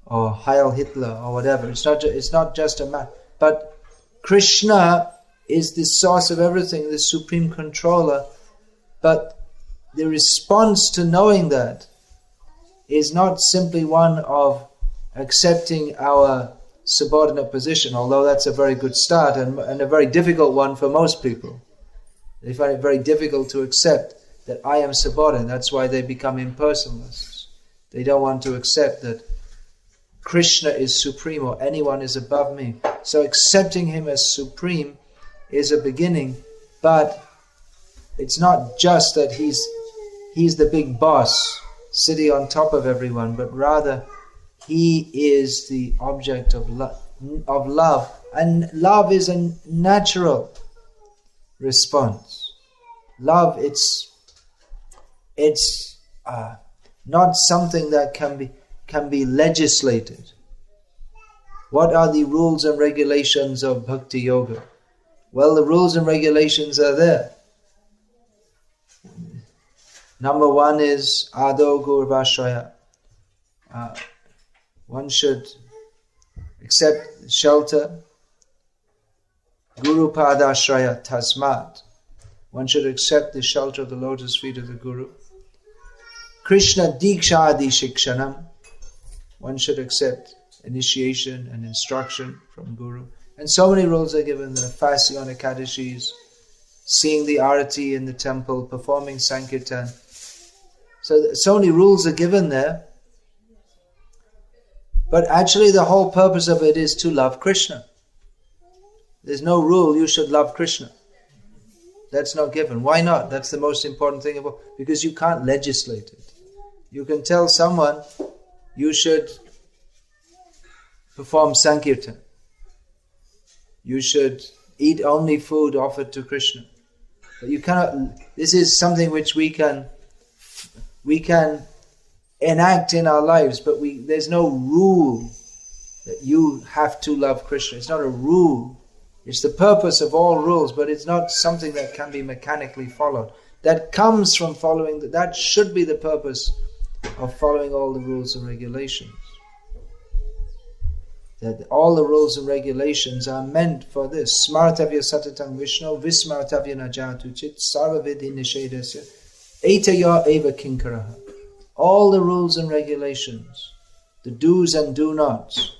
Speaker 1: or Heil Hitler, or whatever. It's not just a matter. But Krishna is the source of everything, the supreme controller. But the response to knowing that is not simply one of accepting our subordinate position, although that's a very good start and a very difficult one for most people. They find it very difficult to accept that I am subordinate. That's why they become impersonalists. They don't want to accept that Krishna is supreme or anyone is above me. So accepting Him as supreme is a beginning, but it's not just that He's the big boss sitting on top of everyone, but rather He is the object of love. And love is a natural response. Love, it's not something that can be legislated. What are the rules and regulations of Bhakti Yoga? Well, the rules and regulations are there. Number one is Ado Gurvashraya. One should accept shelter. Guru Padashraya Tasmat. One should accept the shelter of the lotus feet of the Guru. Krishna Diksha Adi Shikshanam. One should accept initiation and instruction from Guru. And so many rules are given there. Fasting on Ekadashis, seeing the Arati in the temple, performing Sankirtan. So many rules are given there. But actually the whole purpose of it is to love Krishna. There's no rule you should love Krishna. That's not given. Why not? That's the most important thing of all. Because you can't legislate it. You can tell someone you should perform Sankirtan. You should eat only food offered to Krishna. But you cannot. This is something which we can enact in our lives, but there's no rule that you have to love Krishna. It's not a rule. It's the purpose of all rules, but it's not something that can be mechanically followed. That comes from following, that should be the purpose of following all the rules and regulations. That all the rules and regulations are meant for this. Smartavya satatang Vishnu, vismartavya najatu chit, sarvavidhi nishedasya, etaya eva kinkaraha. All the rules and regulations, the do's and do nots,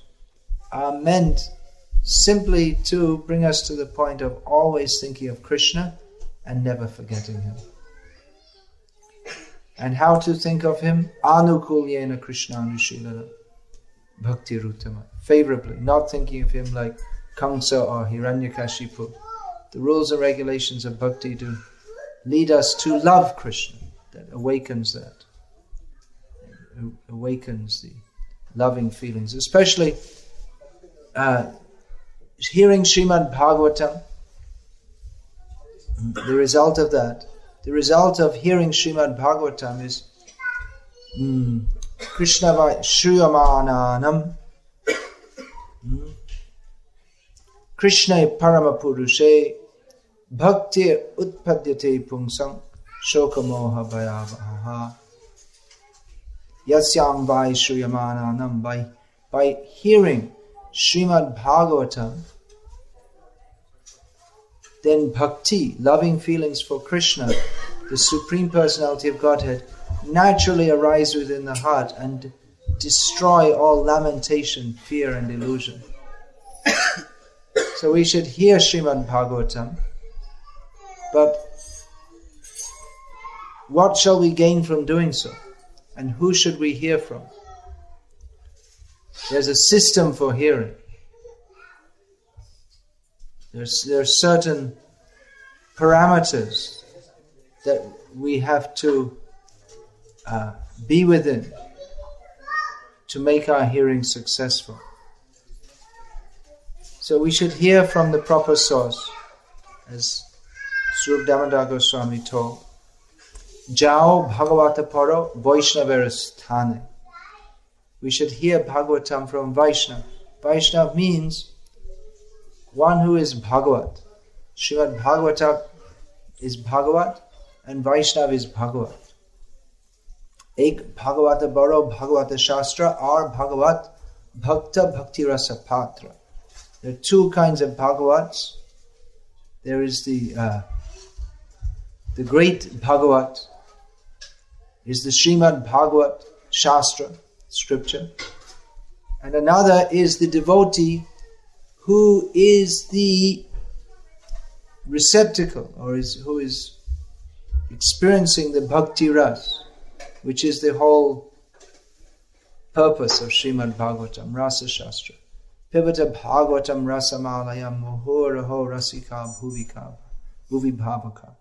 Speaker 1: are meant simply to bring us to the point of always thinking of Krishna and never forgetting him. And how to think of him? Anukulyena Krishna Anushilana Bhakti Ruttama. Favorably, not thinking of him like Kamsa or Hiranyakashipu. The rules and regulations of bhakti do lead us to love Krishna. That awakens that. Awakens the loving feelings. Especially hearing Srimad Bhagavatam. The result of that, the result of hearing Srimad Bhagavatam is Krishna Shriyamananam Krishna Paramapurushe Bhakti Utpadyate Pungsam Shokamoha Bhayavaha Yasyam Vai Shriyamananam. By hearing Srimad Bhagavatam, then bhakti, loving feelings for Krishna, the Supreme Personality of Godhead, naturally arise within the heart and destroy all lamentation, fear and illusion. So we should hear Srimad Bhagavatam, but what shall we gain from doing so? And who should we hear from? There's a system for hearing. There are certain parameters that we have to be within to make our hearing successful. So we should hear from the proper source, as Sri Damodar Goswami told, Jao Bhagavata Paro Vaishnavera. We should hear Bhagavatam from Vaishnava. Vaishnava means one who is Bhagavat. Srimad Bhagavatam is Bhagavat and Vaishnava is Bhagavat. Ek Bhagavata Baro Bhagavata Shastra or Bhagavat Bhakta Bhakti Rasa Patra. There are two kinds of Bhagavats. There is the great Bhagavat, is the Srimad Bhagavat Shastra, scripture. And another is the devotee who is the receptacle, or who is experiencing the bhakti ras, which is the whole purpose of Srimad Bhagavatam, Rasa Shastra. Pivata Bhagavatam Rasamalayam Muhuraho Rasika Bhuvi Bhavaka.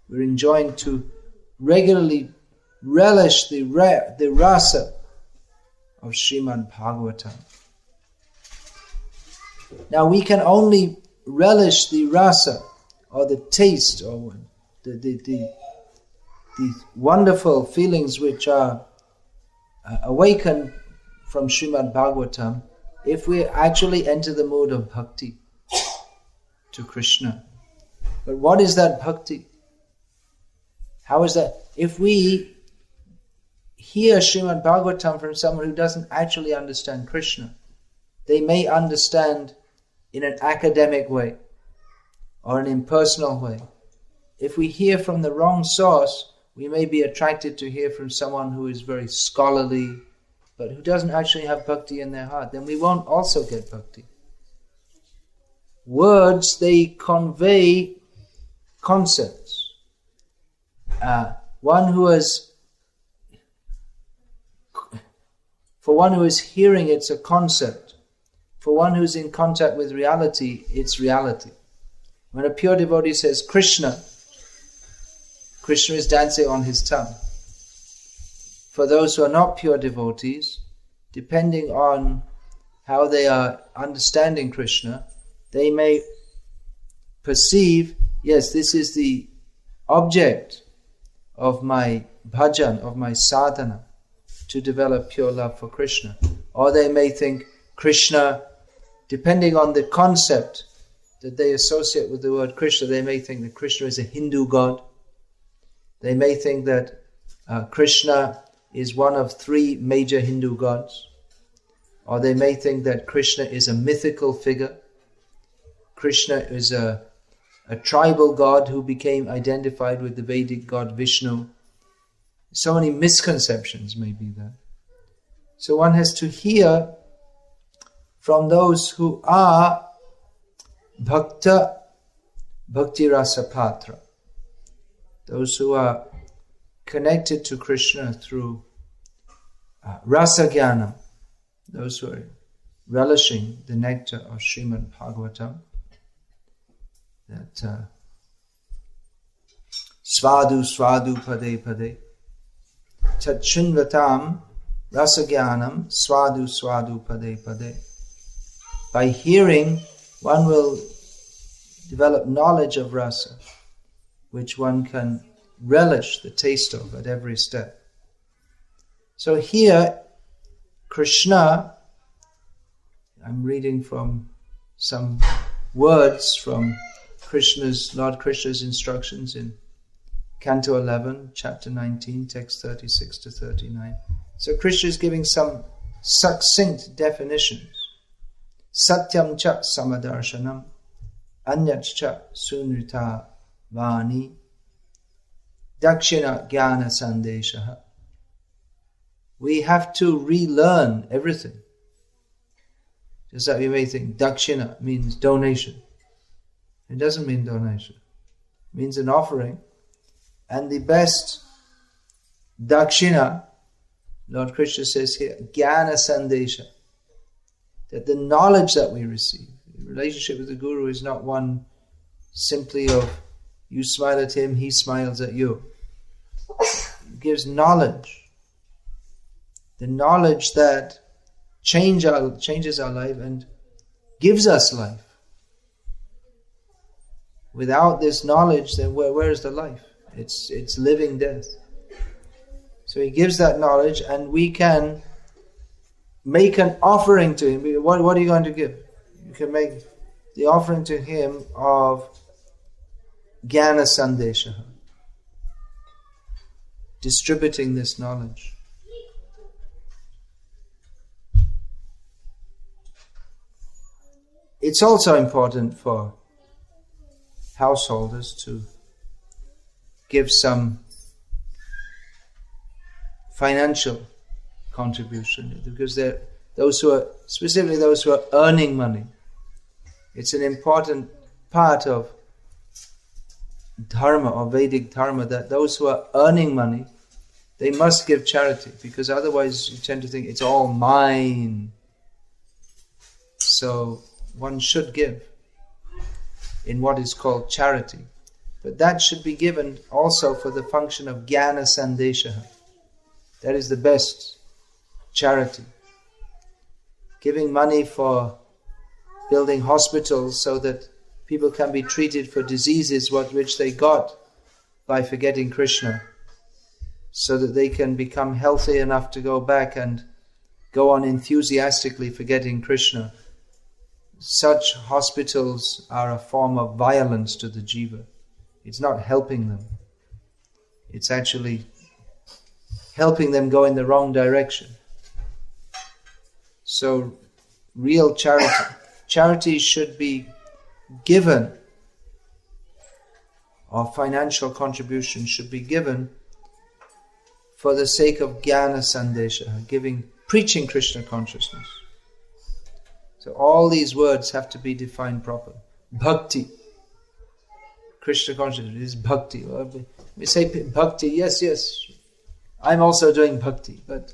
Speaker 1: We're enjoined to regularly relish the rasa of Srimad Bhagavatam. Now we can only relish the rasa, or the taste, or the wonderful feelings which are awakened from Srimad Bhagavatam, if we actually enter the mood of bhakti to Krishna. But what is that bhakti? How is that? If we hear Srimad Bhagavatam from someone who doesn't actually understand Krishna, they may understand in an academic way or an impersonal way. If we hear from the wrong source, we may be attracted to hear from someone who is very scholarly, but who doesn't actually have bhakti in their heart. Then we won't also get bhakti. Words, they convey concepts. For one who is hearing, it's a concept. For one who's in contact with reality, it's reality. When a pure devotee says Krishna, Krishna is dancing on his tongue. For those who are not pure devotees, depending on how they are understanding Krishna, they may perceive, yes, this is the object of my bhajan, of my sadhana, to develop pure love for Krishna. Or they may think Krishna, depending on the concept that they associate with the word Krishna, they may think that Krishna is a Hindu god. They may think that Krishna is one of three major Hindu gods. Or they may think that Krishna is a mythical figure. Krishna is a tribal god who became identified with the Vedic god Vishnu. So many misconceptions may be there. So one has to hear from those who are Bhakta Bhakti Rasa Patra. Those who are connected to Krishna through Rasa Jnanam, those who are relishing the nectar of Srimad Bhagavatam, that Svadu Svadu Pade Pade Tachinvatam Rasa Jnanam Svadu Svadu Pade Pade. By hearing, one will develop knowledge of rasa, which one can relish the taste of at every step. So here, Krishna, I'm reading from some words from Lord Krishna's instructions in Canto 11, Chapter 19, text 36 to 39. So Krishna is giving some succinct definitions. Satyam cha samadarshanam, anyat cha sunrita vani, dakshina jnana sandeshaha. We have to relearn everything. Just like we may think dakshina means donation. It doesn't mean donation. It means an offering. And the best dakshina, Lord Krishna says here, jnana sandesha. That the knowledge that we receive, the relationship with the Guru is not one simply of you smile at him, he smiles at you. It gives knowledge. The knowledge that changes our life and gives us life. Without this knowledge, then where is the life? It's living death. So he gives that knowledge, and we can make an offering to him. What are you going to give? You can make the offering to him of Jnana Sandesha, distributing this knowledge. It's also important for householders to give some financial contribution, because those who are earning money. It's an important part of dharma or Vedic dharma that those who are earning money, they must give charity, because otherwise you tend to think it's all mine. So one should give in what is called charity. But that should be given also for the function of Jnana Sandesha. That is the best charity. Giving money for building hospitals so that people can be treated for diseases which they got by forgetting Krishna, so that they can become healthy enough to go back and go on enthusiastically forgetting Krishna. Such hospitals are a form of violence to the jiva. It's not helping them. It's actually helping them go in the wrong direction. So, real charity should be given, or financial contribution should be given for the sake of Jnana Sandesha, preaching Krishna consciousness. So all these words have to be defined properly. Bhakti, Krishna consciousness is bhakti. We say bhakti, yes, I'm also doing bhakti, but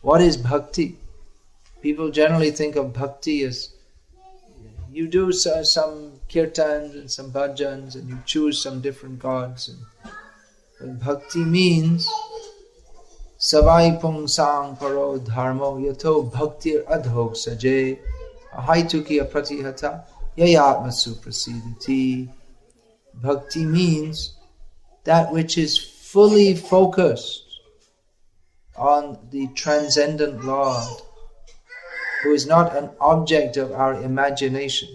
Speaker 1: what is bhakti? People generally think of bhakti as you do some kirtans and some bhajans and you choose some different gods. But bhakti means savai pung sang paro dharmo yato bhaktir adhok saje ahaituki apratihata yayatmasu prasidati. Bhakti means that which is fully focused on the transcendent Lord, who is not an object of our imagination.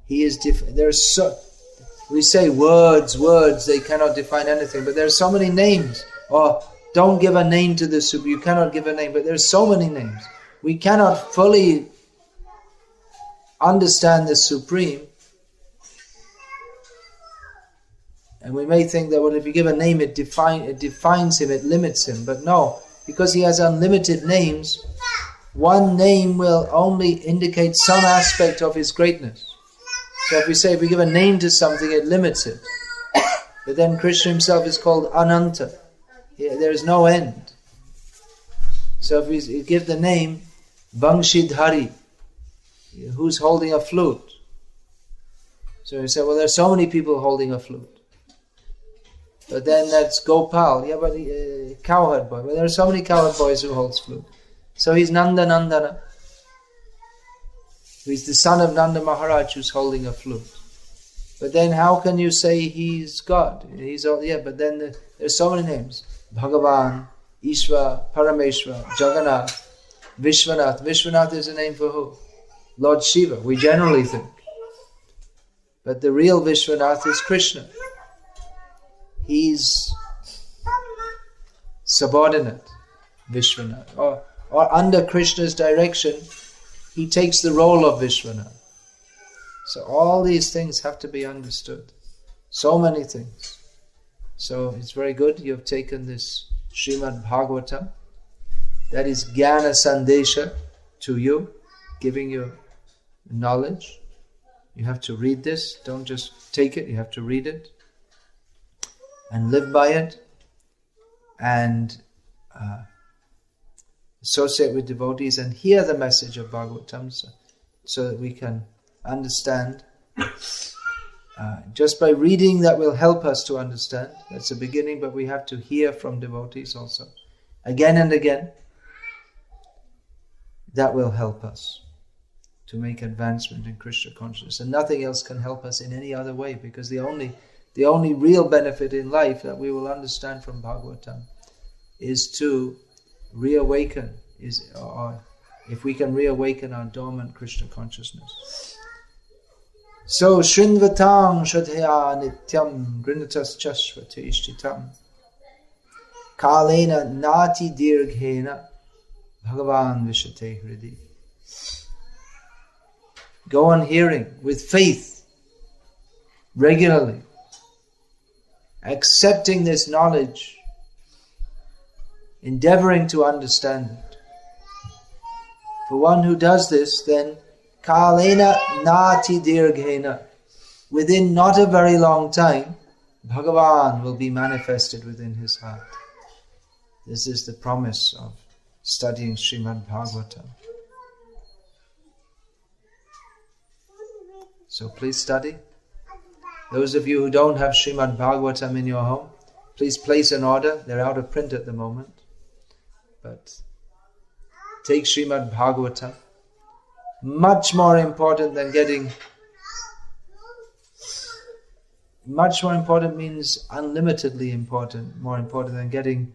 Speaker 1: He is we say words, they cannot define anything, but there are so many names. Or don't give a name to this, you cannot give a name, but there are so many names. We cannot fully understand the Supreme. And we may think that, well, if you give a name, it defines him, it limits him. But no, because he has unlimited names, one name will only indicate some aspect of his greatness. So if we give a name to something, it limits it. But then Krishna himself is called Ananta. There is no end. So if we give the name Vangshidhari, who's holding a flute? So you say, well, there's so many people holding a flute. But then that's Gopal, yeah, but cowherd boy. But there are so many cowherd boys who hold flute. So he's Nanda Nandana. He's the son of Nanda Maharaj who's holding a flute. But then how can you say he's God? But then there's so many names. Bhagavan, Ishva, Parameshwar, Jagannath, Vishwanath. Vishwanath is a name for who? Lord Shiva, we generally think. But the real Vishwanath is Krishna. He's subordinate Vishwanath. Or under Krishna's direction, he takes the role of Vishwanath. So all these things have to be understood. So many things. So it's very good you have taken this Srimad Bhagavatam. That is Jnana Sandesha to you, giving you knowledge. You have to read this. Don't just take it, you have to read it. And live by it. And associate with devotees and hear the message of Bhagavatam so that we can understand. Just by reading, that will help us to understand. That's the beginning, but we have to hear from devotees also. Again and again. That will help us to make advancement in Krishna consciousness. And nothing else can help us in any other way, because the only real benefit in life that we will understand from Bhagavatam is to reawaken, or if we can reawaken our dormant Krishna consciousness. So, Shrinvatang Shadhya Nityam Grinatas Chashvate Ishtitam Kalena Nati Dirghena Bhagavan Vishate Hridi. Go on hearing with faith regularly, accepting this knowledge, endeavoring to understand it. For one who does this, then Kalena Nati Dirghena, within not a very long time, Bhagavan will be manifested within his heart. This is the promise of studying Srimad Bhagavatam. So please study. Those of you who don't have Srimad Bhagavatam in your home, please place an order. They're out of print at the moment. But take Srimad Bhagavatam. Much more important means unlimitedly important, more important than getting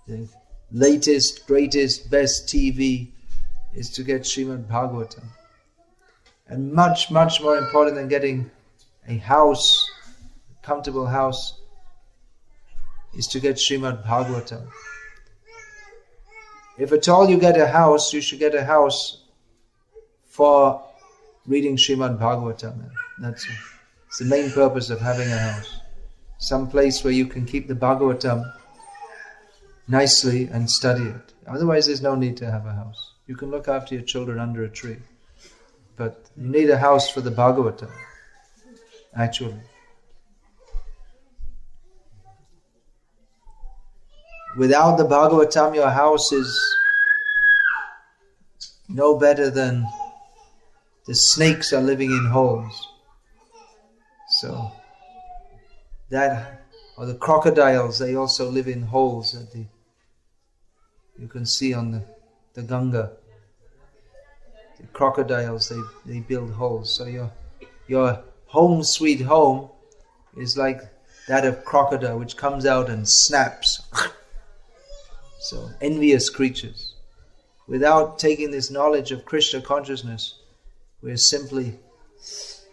Speaker 1: the latest, greatest, best TV is to get Srimad Bhagavatam. And much, much more important than getting a house, a comfortable house, is to get Srimad Bhagavatam. If at all you get a house, you should get a house for reading Srimad Bhagavatam. That's the main purpose of having a house. Some place where you can keep the Bhagavatam nicely and study it. Otherwise there's no need to have a house. You can look after your children under a tree. But you need a house for the Bhagavatam, actually. Without the Bhagavatam, your house is no better than the snakes are living in holes. So that, or the crocodiles, they also live in holes that you can see on the Ganga. The crocodiles, they build holes. So your home sweet home is like that of crocodile, which comes out and snaps. So envious creatures. Without taking this knowledge of Krishna consciousness, we're simply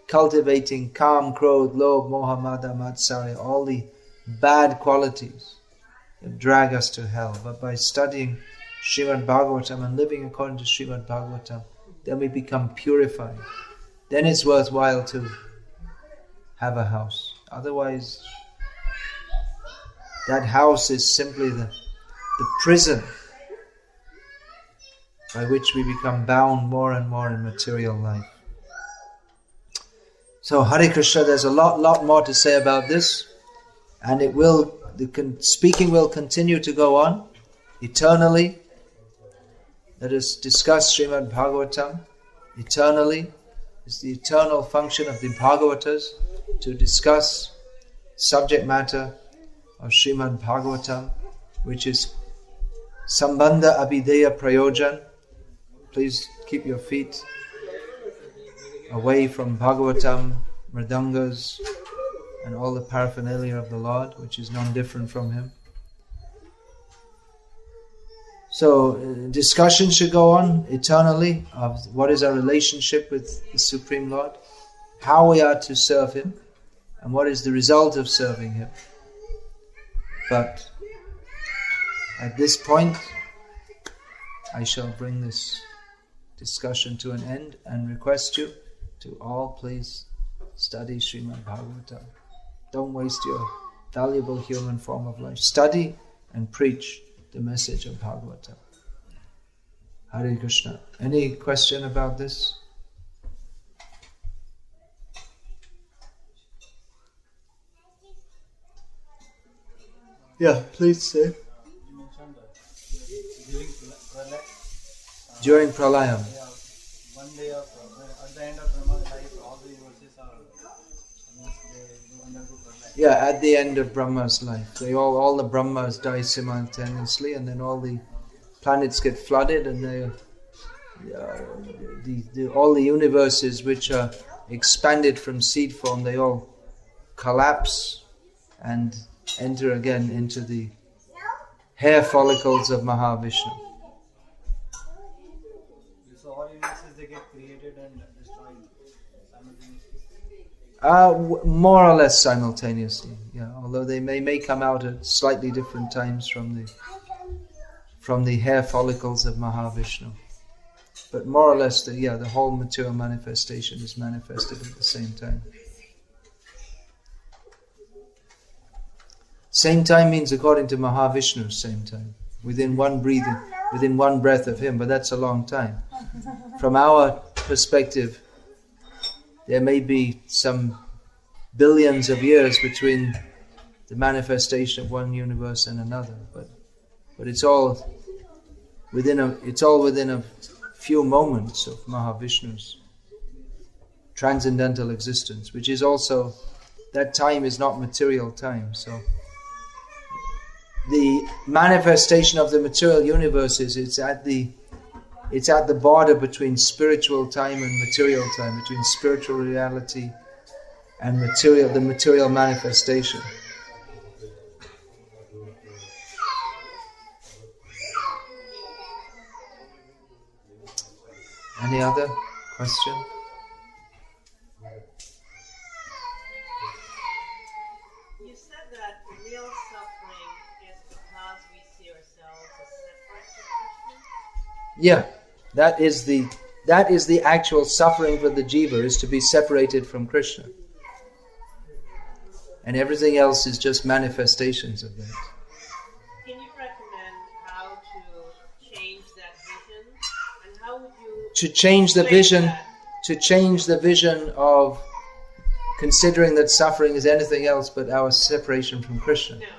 Speaker 1: cultivating Kam, Krodh, Lobh, Moha, Mada, Matsarya, all the bad qualities that drag us to hell. But by studying Srimad Bhagavatam and living according to Srimad Bhagavatam, then we become purified. Then it's worthwhile to have a house. Otherwise, that house is simply the prison by which we become bound more and more in material life. So Hare Krishna, there's a lot more to say about this, and speaking will continue to go on eternally. Let us discuss Srimad Bhagavatam eternally. It's the eternal function of the Bhagavatas to discuss subject matter of Srimad Bhagavatam, which is Sambandha Abhideya Prayojan. Please keep your feet away from Bhagavatam, Mridangas, and all the paraphernalia of the Lord, which is non-different from Him. So, discussion should go on eternally of what is our relationship with the Supreme Lord, how we are to serve Him, and what is the result of serving Him. But at this point, I shall bring this discussion to an end and request you to all please study Srimad Bhagavatam. Don't waste your valuable human form of life. Study and preach the message of Bhagavatam. Hare Krishna. Any question about this? Yeah, please say.
Speaker 2: You mentioned
Speaker 1: During Pralayam.
Speaker 2: Yeah, one day of at the end of Brahma's life, all the universes are they undergo Pralayam.
Speaker 1: Yeah, at the end of Brahma's life. They all the Brahmas die simultaneously, and then all the planets get flooded, and all the universes which are expanded from seed form, they all collapse and enter again into the hair follicles of Mahavishnu.
Speaker 2: So all universes they get created and destroyed simultaneously?
Speaker 1: More or less simultaneously, yeah. Although they may come out at slightly different times from the hair follicles of Mahavishnu. But more or less, the whole material manifestation is manifested at the same time. Same time means according to Mahavishnu, same time. Within one breathing, within one breath of him, but that's a long time. From our perspective, there may be some billions of years between the manifestation of one universe and another, but it's all within a few moments of Mahavishnu's transcendental existence, which is also, that time is not material time. So the manifestation of the material universes, it's at the border between spiritual time and material time, between spiritual reality and the material manifestation. Any other question?
Speaker 3: You said that real suffering is because we see ourselves as separate from Krishna?
Speaker 1: Yeah, that is the actual suffering for the jiva, is to be separated from Krishna. And everything else is just manifestations of that.
Speaker 3: Can you recommend how to change that vision? And how would you
Speaker 1: To change the vision of considering that suffering is anything else but our separation from Krishna.
Speaker 3: No, to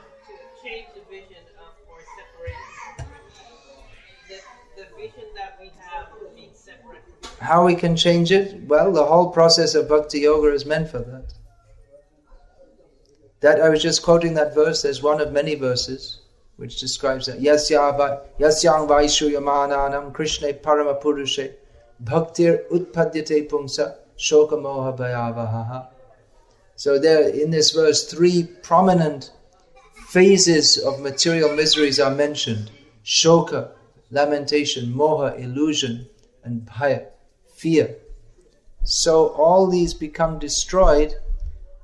Speaker 3: change the vision of our separation from Krishna. The vision that we have of being separate from Krishna.
Speaker 1: How we can change it? Well, the whole process of Bhakti Yoga is meant for that. That I was just quoting that verse. There's one of many verses which describes that. Yasyang vaishyamananam Krishna parama purushe bhaktir utpadyate pungsa shoka moha bhayavaha. So there, in this verse, three prominent phases of material miseries are mentioned. Shoka, lamentation; moha, illusion; and bhaya, fear. So all these become destroyed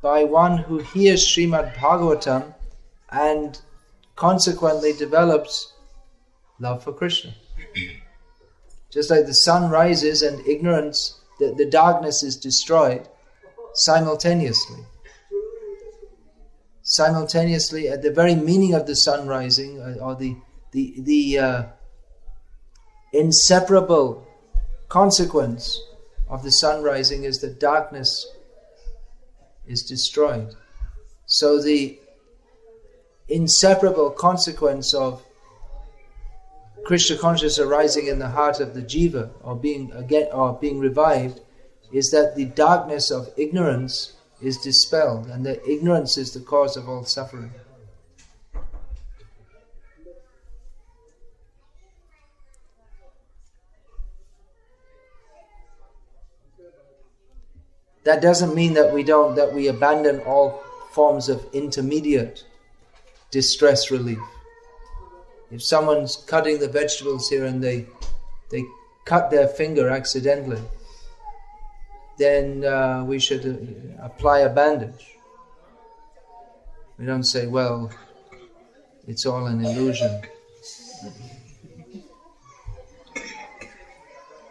Speaker 1: by one who hears Srimad Bhagavatam and consequently develops love for Krishna. Just like the sun rises and ignorance, the darkness is destroyed simultaneously. Simultaneously, at the very meaning of the sun rising, or the inseparable consequence of the sun rising is that darkness is destroyed. So the inseparable consequence of Krishna consciousness arising in the heart of the jiva, or being revived, is that the darkness of ignorance is dispelled, and that ignorance is the cause of all suffering. That doesn't mean that we abandon all forms of intermediate distress relief. If someone's cutting the vegetables here and they cut their finger accidentally, then we should apply a bandage. We don't say, well, it's all an illusion.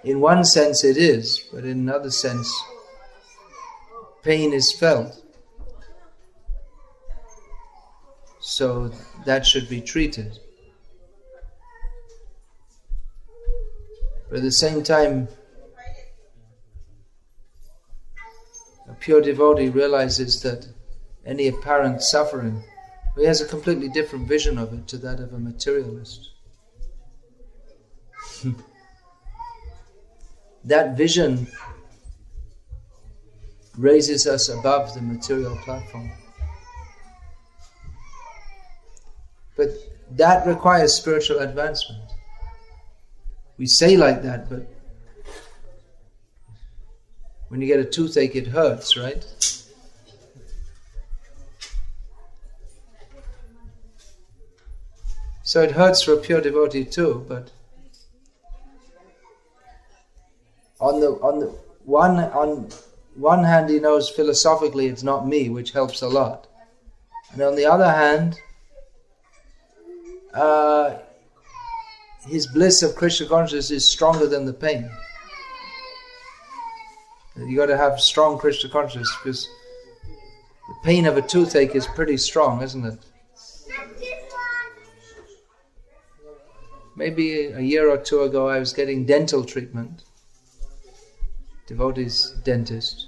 Speaker 1: In one sense it is, but in another sense, pain is felt. So that should be treated. But at the same time, a pure devotee realizes that any apparent suffering, he has a completely different vision of it to that of a materialist. That vision raises us above the material platform. But that requires spiritual advancement. We say like that, but when you get a toothache, it hurts, right? So it hurts for a pure devotee too, but on one hand he knows philosophically it's not me, which helps a lot. And on the other hand, his bliss of Krishna consciousness is stronger than the pain. You got to have strong Krishna consciousness, because the pain of a toothache is pretty strong, isn't it? Maybe a year or two ago I was getting dental treatment, devotee's dentist.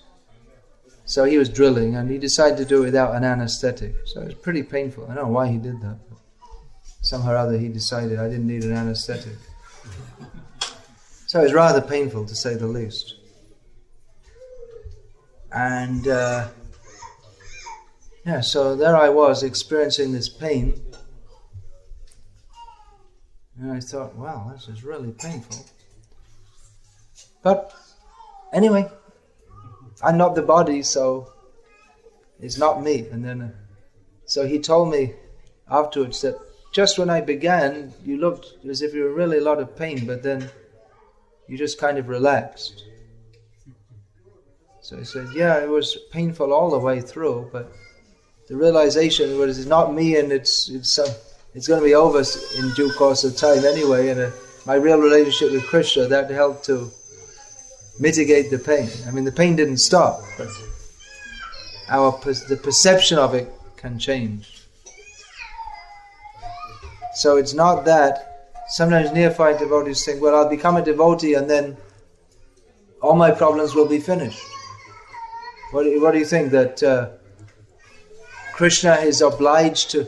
Speaker 1: So he was drilling and he decided to do it without an anesthetic. So it was pretty painful. I don't know why he did that, but somehow or other he decided I didn't need an anesthetic. So it was rather painful, to say the least. And so there I was experiencing this pain. And I thought, wow, this is really painful. But anyway, I'm not the body, so it's not me. And then, so he told me afterwards that just when I began, you looked as if you were really a lot of pain, but then you just kind of relaxed. So he said, yeah, it was painful all the way through, but the realization was it's not me, and it's going to be over in due course of time anyway. And my real relationship with Krishna, that helped to mitigate the pain. I mean, the pain didn't stop, but the perception of it can change. So it's not that. Sometimes neophyte devotees think, well, I'll become a devotee and then all my problems will be finished. What do you think? That Krishna is obliged to...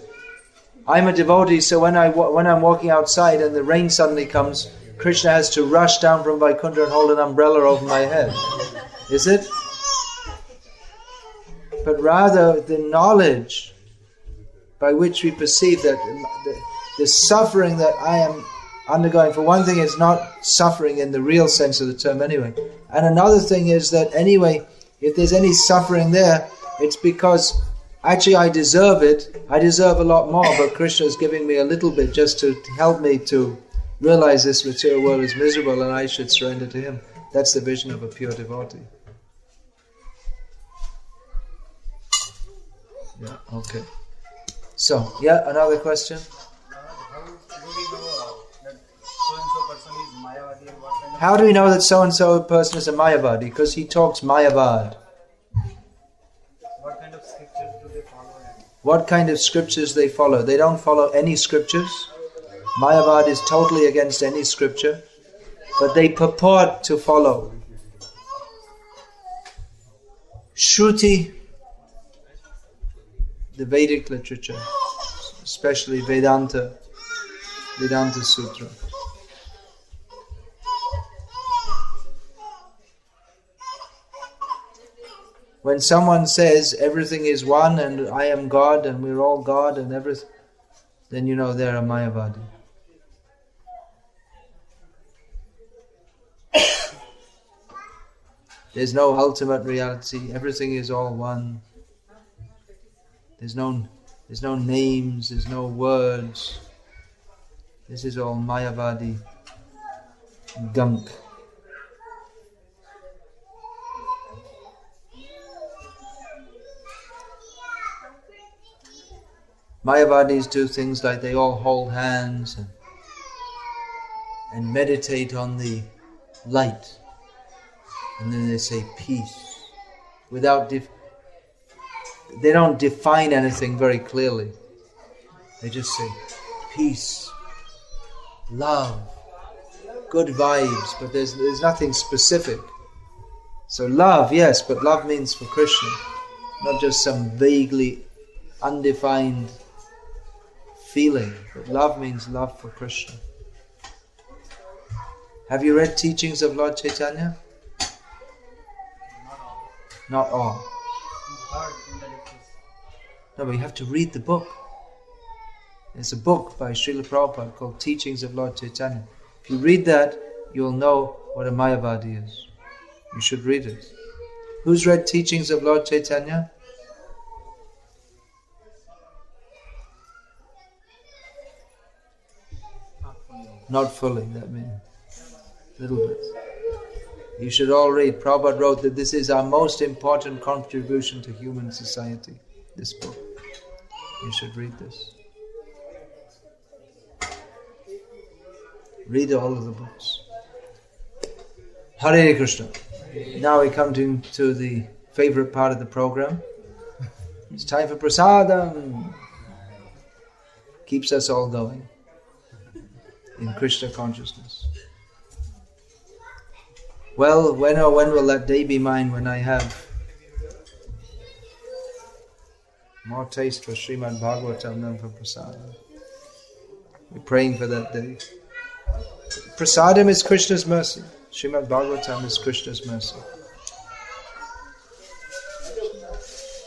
Speaker 1: I'm a devotee, so when I'm walking outside and the rain suddenly comes, Krishna has to rush down from Vaikuntha and hold an umbrella over my head. Is it? But rather the knowledge by which we perceive that the suffering that I am undergoing, for one thing, it's not suffering in the real sense of the term anyway. And another thing is that anyway, if there's any suffering there, it's because actually I deserve it. I deserve a lot more, but Krishna is giving me a little bit just to help me to realize this material world is miserable and I should surrender to Him. That's the vision of a pure devotee. Yeah, okay. So, yeah, another question? How do we know that so-and-so person is a Mayavadi? Because he talks Mayavad.
Speaker 2: What kind of scriptures do they follow?
Speaker 1: What kind of scriptures they follow? They don't follow any scriptures. Mayavad is totally against any scripture. but they purport to follow. Shruti, the Vedic literature, especially Vedanta Sutra. When someone says everything is one and I am God and we're all God and everything, then you know they're a Mayavadi. There's no ultimate reality. Everything is all one. There's no names. There's no words. This is all Mayavadi gunk. Mayavadis do things like they all hold hands and meditate on the light. And then they say peace. They don't define anything very clearly. They just say peace, love, good vibes, but there's nothing specific. So love, yes, but love means for Krishna, not just some vaguely undefined feeling, but love means love for Krishna. Have you read teachings of Lord Chaitanya? Not all. No, but you have to read the book. There's a book by Srila Prabhupada called Teachings of Lord Chaitanya. If you read that, you'll know what a Mayavadi is. You should read it. Who's read Teachings of Lord Chaitanya? Not fully, that means a little bit. You should all read. Prabhupada wrote that this is our most important contribution to human society, this book. You should read this. Read all of the books. Hare Krishna. Now we come to the favorite part of the program. It's time for prasadam. Keeps us all going in Krishna consciousness. Well, when will that day be mine when I have more taste for Srimad Bhagavatam than for prasadam? We're praying for that day. Prasadam is Krishna's mercy. Srimad Bhagavatam is Krishna's mercy.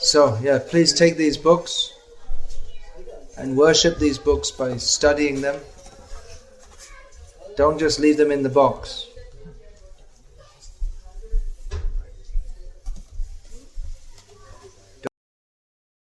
Speaker 1: So, please take these books and worship these books by studying them. Don't just leave them in the box.